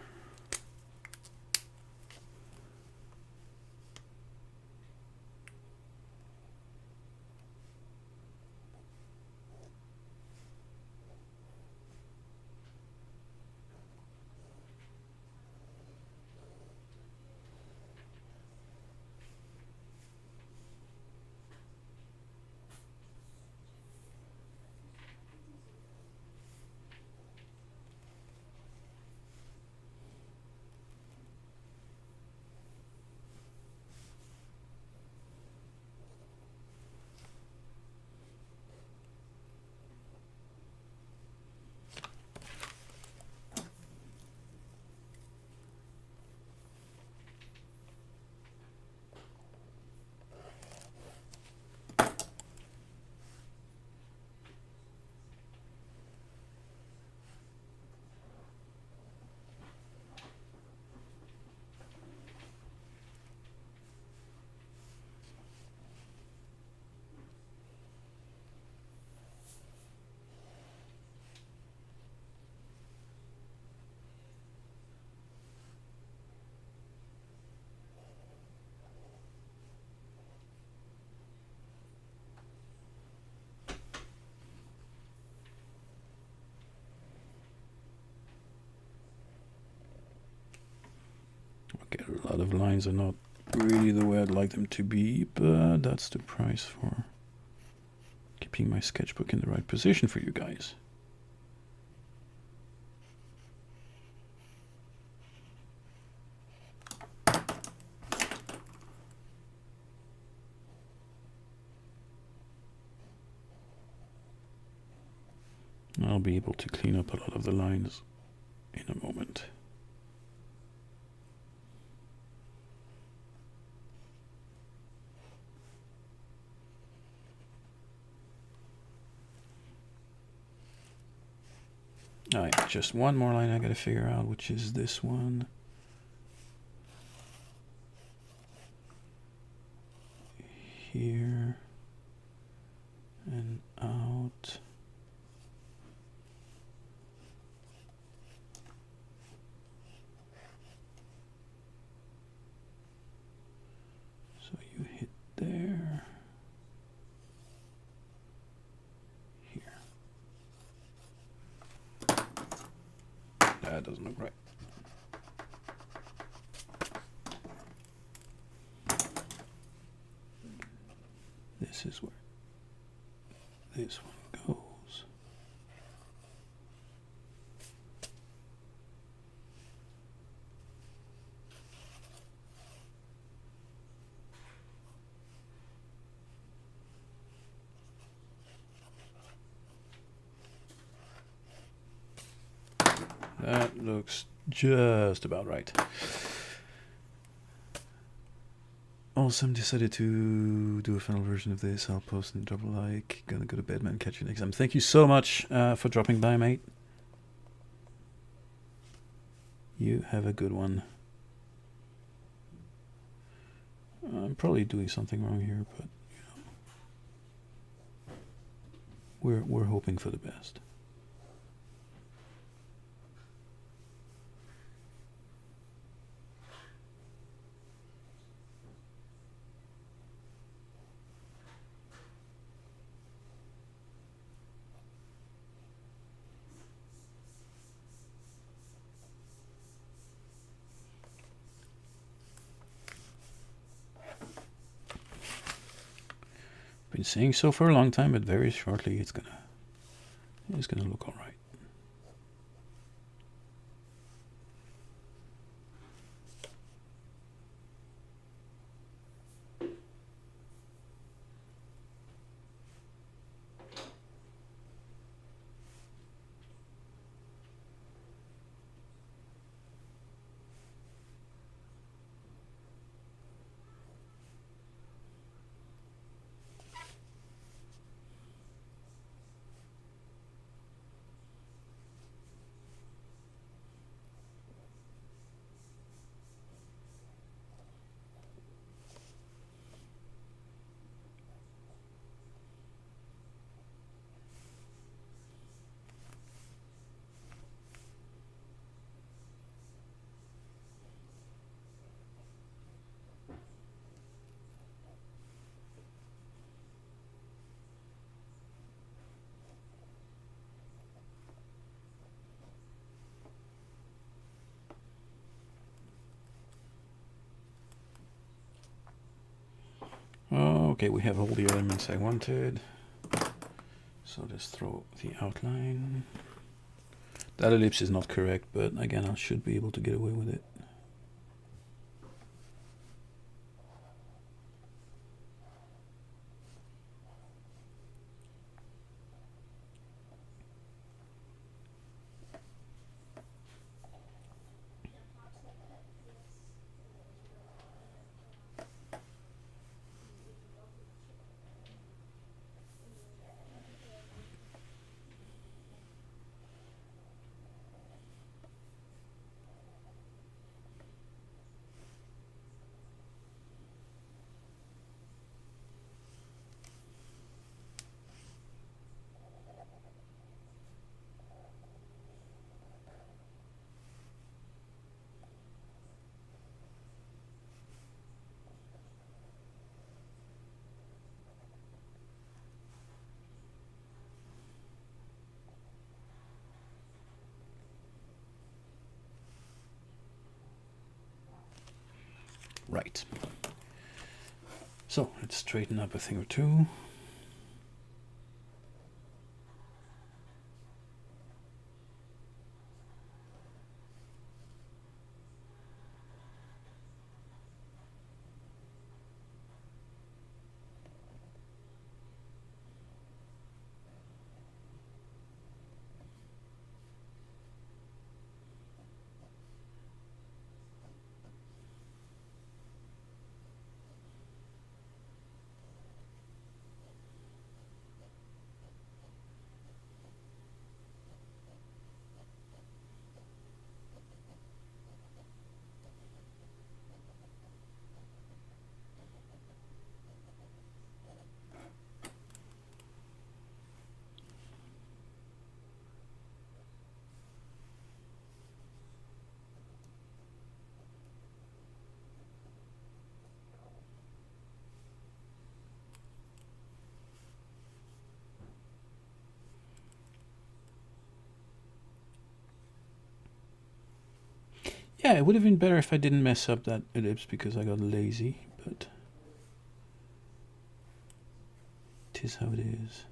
Okay, a lot of lines are not really the way I'd like them to be, but that's the price for keeping my sketchbook in the right position for you guys. I'll be able to clean up a lot of the lines in a moment. Alright, just one more line I gotta figure out, which is this one. Here and out. So you hit there. Here. That doesn't look right. This is where this one goes. That looks just about right. Awesome, decided to do a final version of this. I'll post and drop a like. Gonna go to bed, man. Catch you next time. Thank you so much for dropping by, mate. You have a good one. I'm probably doing something wrong here, but you know, we're hoping for the best. Been saying so for a long time, but very shortly it's gonna look all right. Okay, we have all the elements I wanted. So let's throw the outline. That ellipse is not correct, but again, I should be able to get away with it. Right. So let's straighten up a thing or two. Yeah, it would have been better if I didn't mess up that ellipse because I got lazy, but it is how it is.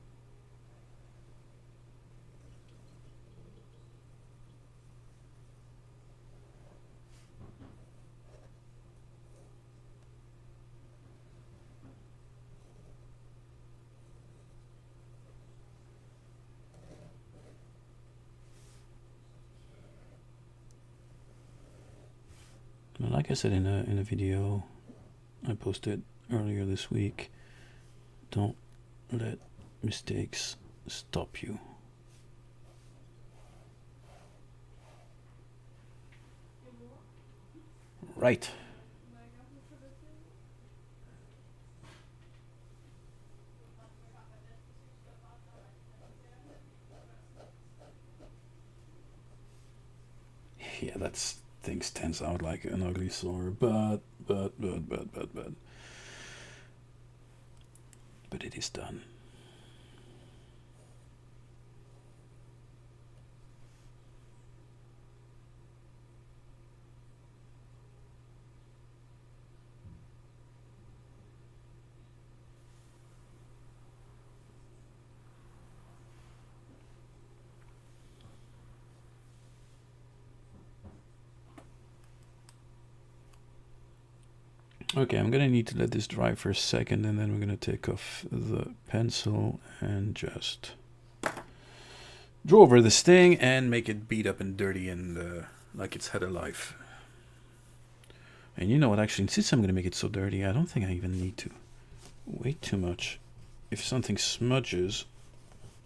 Like I said in a video I posted earlier this week, don't let mistakes stop you. Right. Yeah, that's thing stands out like an ugly sore, but it is done. Okay, I'm gonna need to let this dry for a second, and then we're gonna take off the pencil and just draw over this thing and make it beat up and dirty and like it's had a life. And you know what, actually, since I'm gonna make it so dirty, I don't think I even need to wait too much. If something smudges,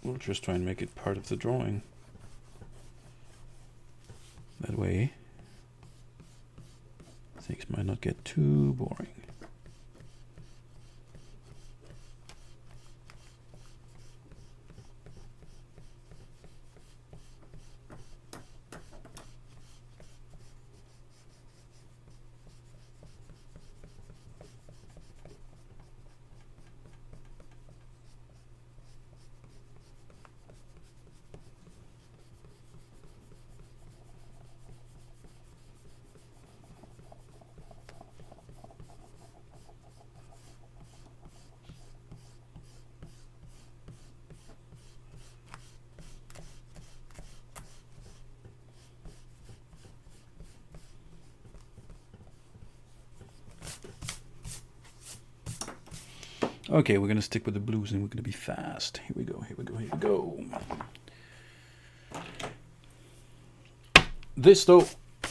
we'll just try and make it part of the drawing. That way things might not get too boring. Okay, we're gonna stick with the blues and we're gonna be fast. Here we go, here we go, here we go. This though,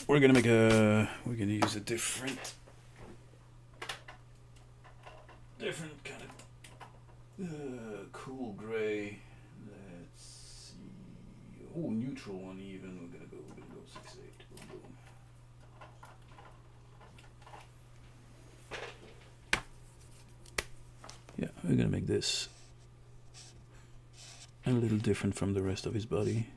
we're gonna use a different kind of cool gray. Let's see. Oh, neutral one even. We're gonna go 6-8. Boom, boom. Yeah, we're gonna make this a little different from the rest of his body.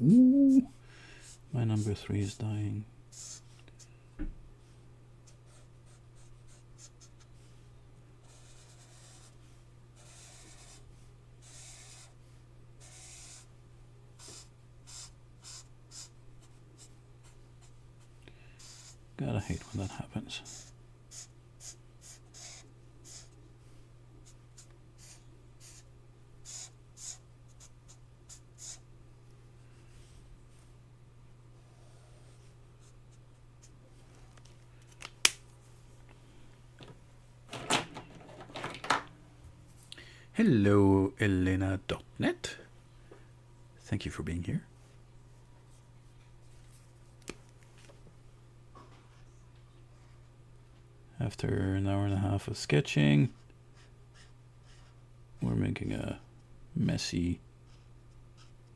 Ooh, my number 3 is dying. Gotta hate when that happens. Hello, Elena.net. Thank you for being here. After an hour and a half of sketching, we're making a messier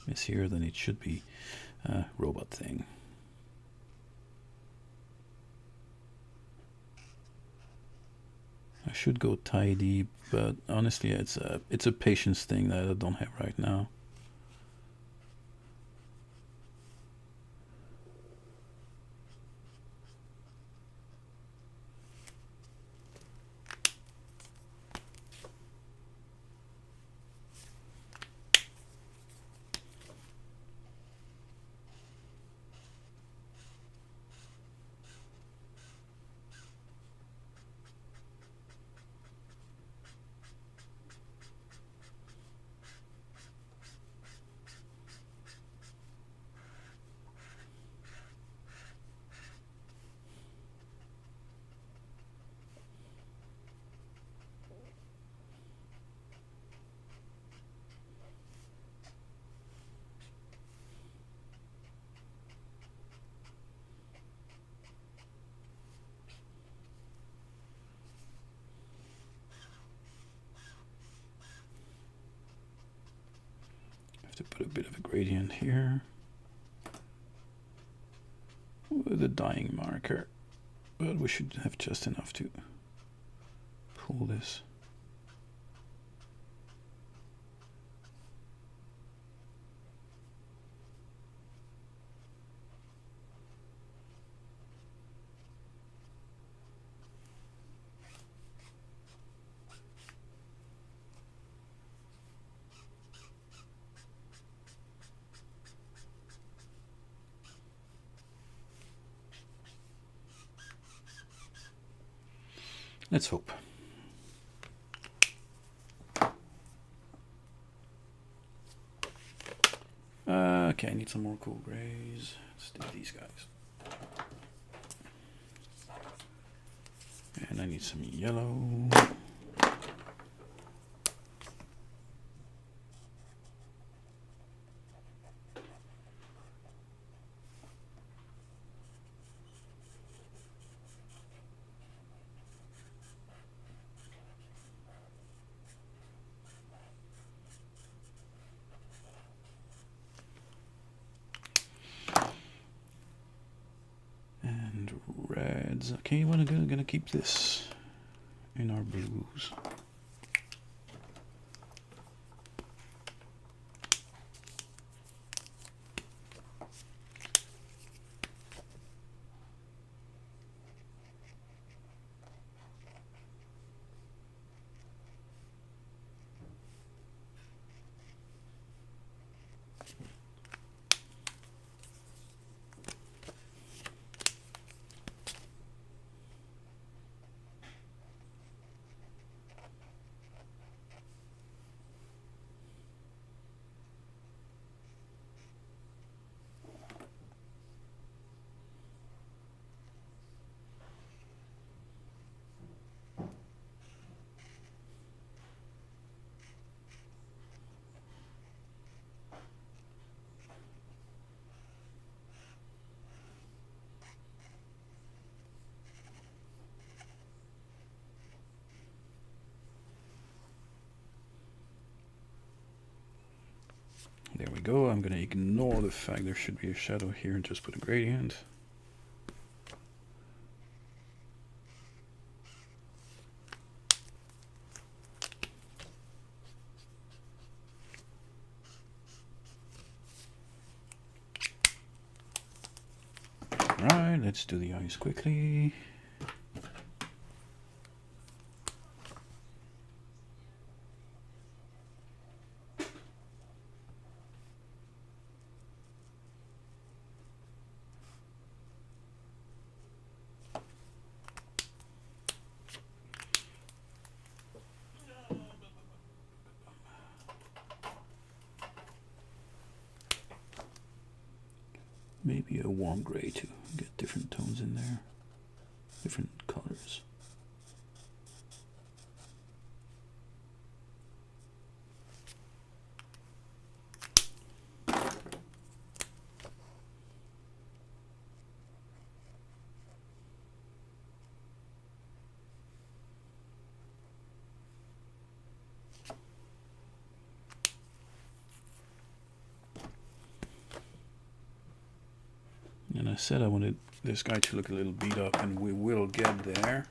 than it should be, robot thing. I should go tidy, but honestly, it's a patience thing that I don't have right now. To put a bit of a gradient here with a dying marker, but we should have just enough to pull this. Let's hope. Okay, I need some more cool grays. Let's do these guys. And I need some yellow. And reds. Okay, we're gonna keep this in our blues. There we go. I'm gonna ignore the fact there should be a shadow here and just put a gradient. Alright, let's do the eyes quickly. Maybe a warm gray to get different tones in there, different colors. And I said I wanted this guy to look a little beat up, and we will get there.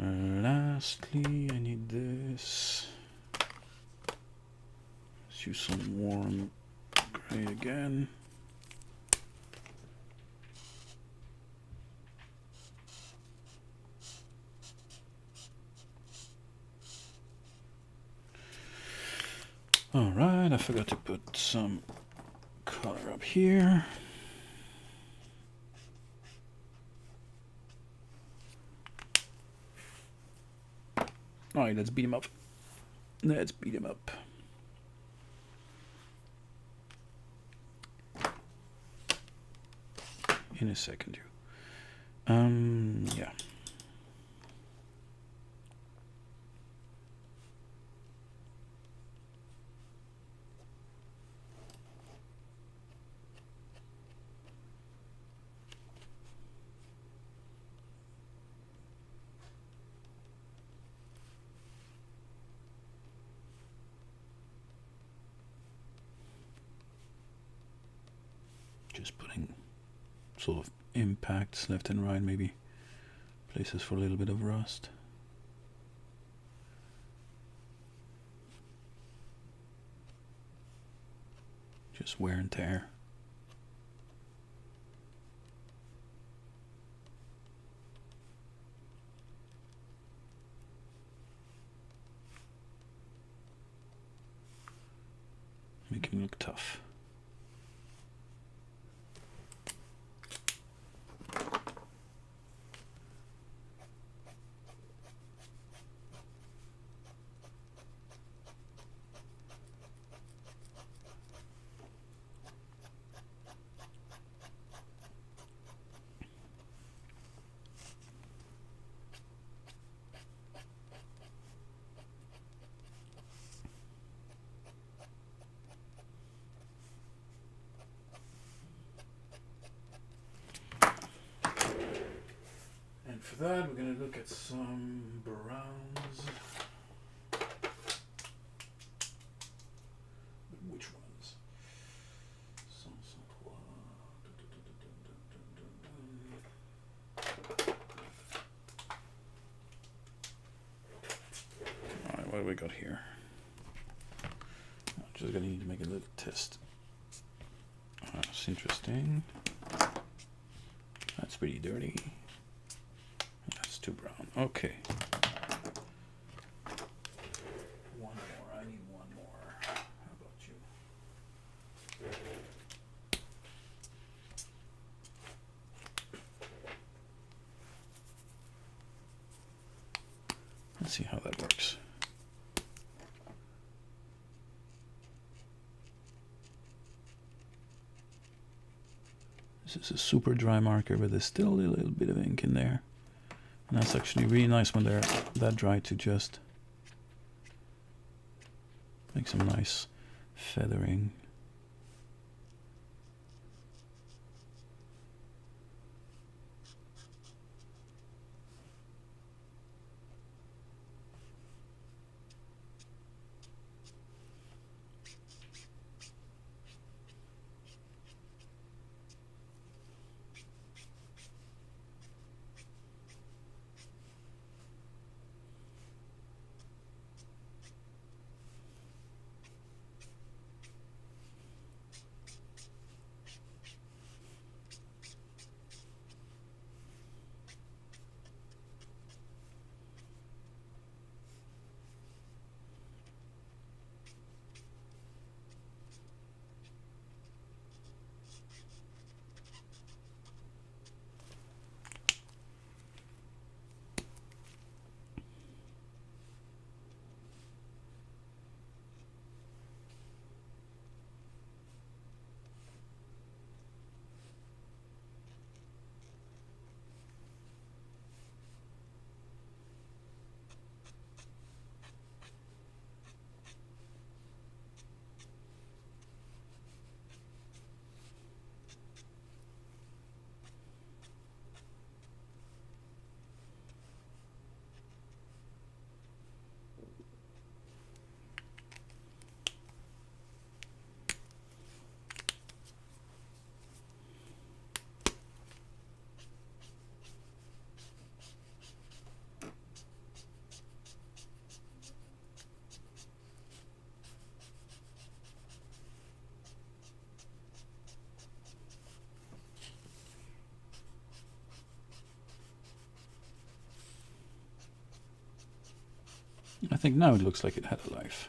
Lastly, I need this. Let's use some warm gray again. Alright, I forgot to put some color up here. Alright, let's beat him up. Let's beat him up. In a second, yeah. Just putting sort of impacts left and right, maybe places for a little bit of rust. Just wear and tear. making it look tough. For that, we're going to look at some browns. Which ones? Alright, what do we got here? I'm just going to need to make a little test. That's interesting. That's pretty dirty. Too brown. Okay. One more. I need one more. How about you? Let's see how that works. This is a super dry marker, but there's still a little bit of ink in there. And that's actually really nice when they're that dry to just make some nice feathering. I think now it looks like it had a life.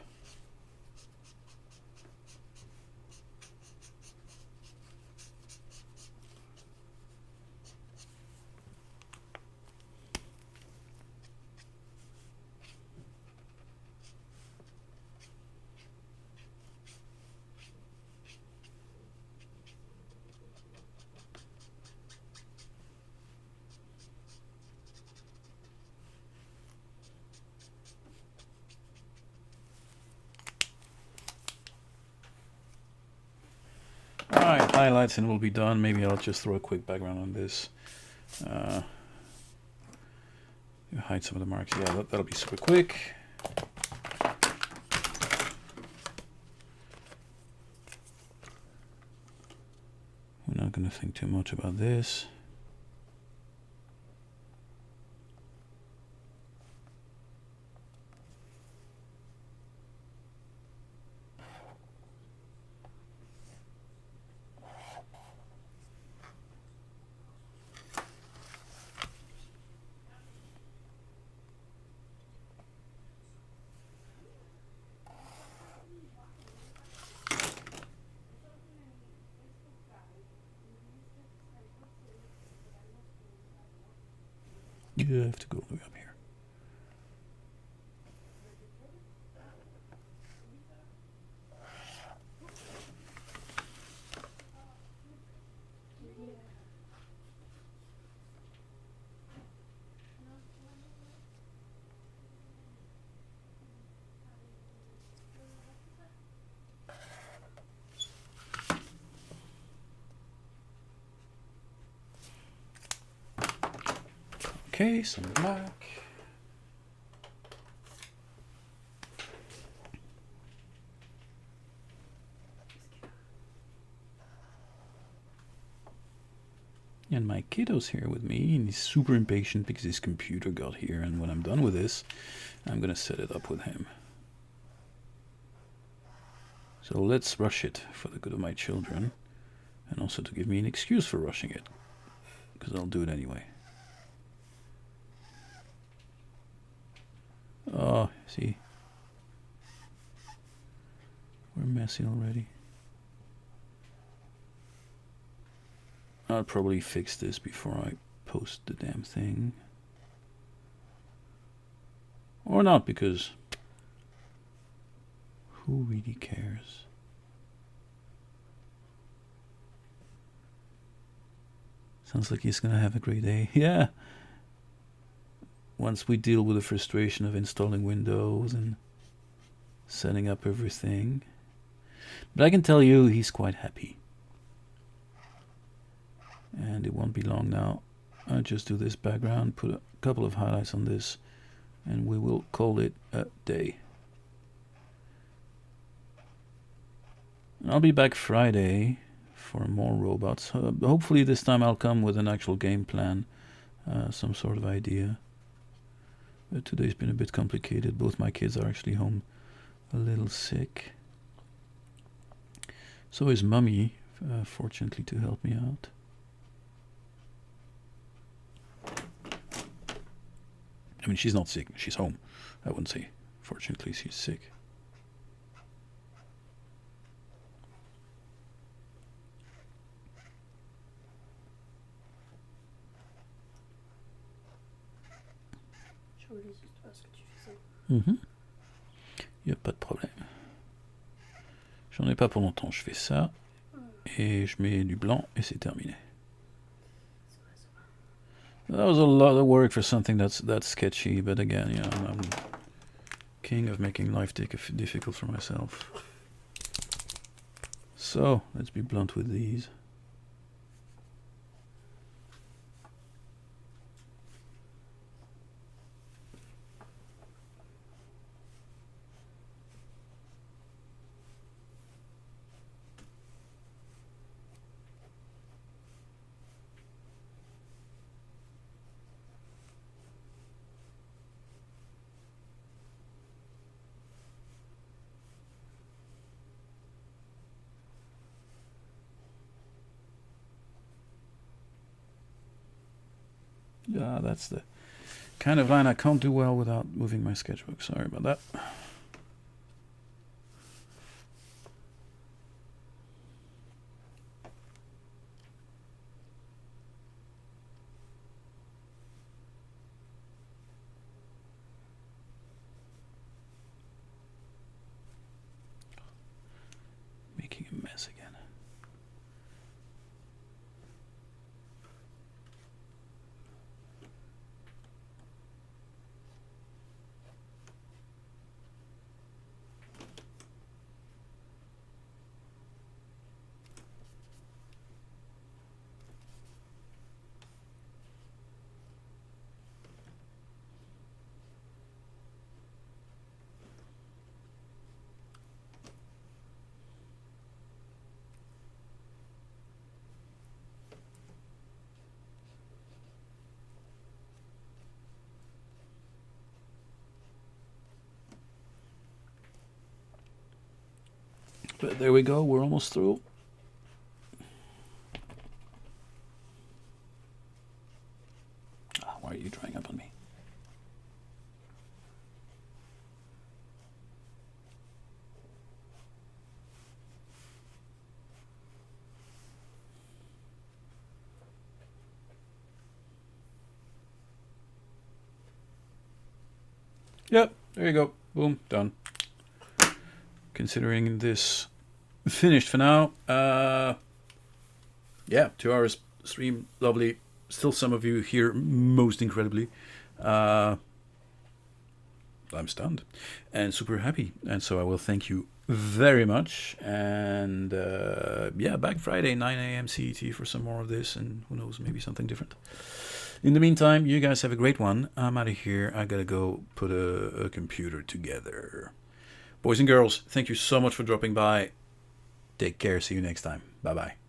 Alright, highlights and we'll be done. Maybe I'll just throw a quick background on this. Hide some of the marks. Yeah, that'll be super quick. We're not going to think too much about this. Yeah, I have to go all the way up here. Okay, some black. And my kiddo's here with me, and he's super impatient because his computer got here, and when I'm done with this, I'm gonna set it up with him. So let's rush it for the good of my children, and also to give me an excuse for rushing it, because I'll do it anyway. Oh, see? We're messy already. I'll probably fix this before I post the damn thing. Or not, because who really cares? Sounds like he's gonna have a great day. Yeah. Once we deal with the frustration of installing Windows and setting up everything. But I can tell you he's quite happy. And it won't be long now. I'll just do this background, put a couple of highlights on this, and we will call it a day. And I'll be back Friday for more robots. Hopefully this time I'll come with an actual game plan, some sort of idea. But today's been a bit complicated. Both my kids are actually home a little sick. So is Mummy, fortunately, to help me out. I mean, she's not sick. She's home. I wouldn't say. Fortunately, she's sick. Y a pas de problème. J'en ai pas pour longtemps. Je fais ça et je mets du blanc et c'est terminé. That was a lot of work for something that's sketchy, but again, you know, I'm king of making life difficult for myself. So let's be blunt with these. Yeah, that's the kind of line I can't do well without moving my sketchbook. Sorry about that. Making a mess again. But there we go, we're almost through. Why are you drying up on me? Yep, there you go. Boom, done. Considering this finished for now. Yeah, 2 hours stream, lovely. Still some of you here, most incredibly. I'm stunned and super happy. And so I will thank you very much. And yeah, back Friday, 9 a.m. CET for some more of this. And who knows, maybe something different. In the meantime, you guys have a great one. I'm out of here. I gotta go put a computer together. Boys and girls, thank you so much for dropping by. Take care. See you next time. Bye-bye.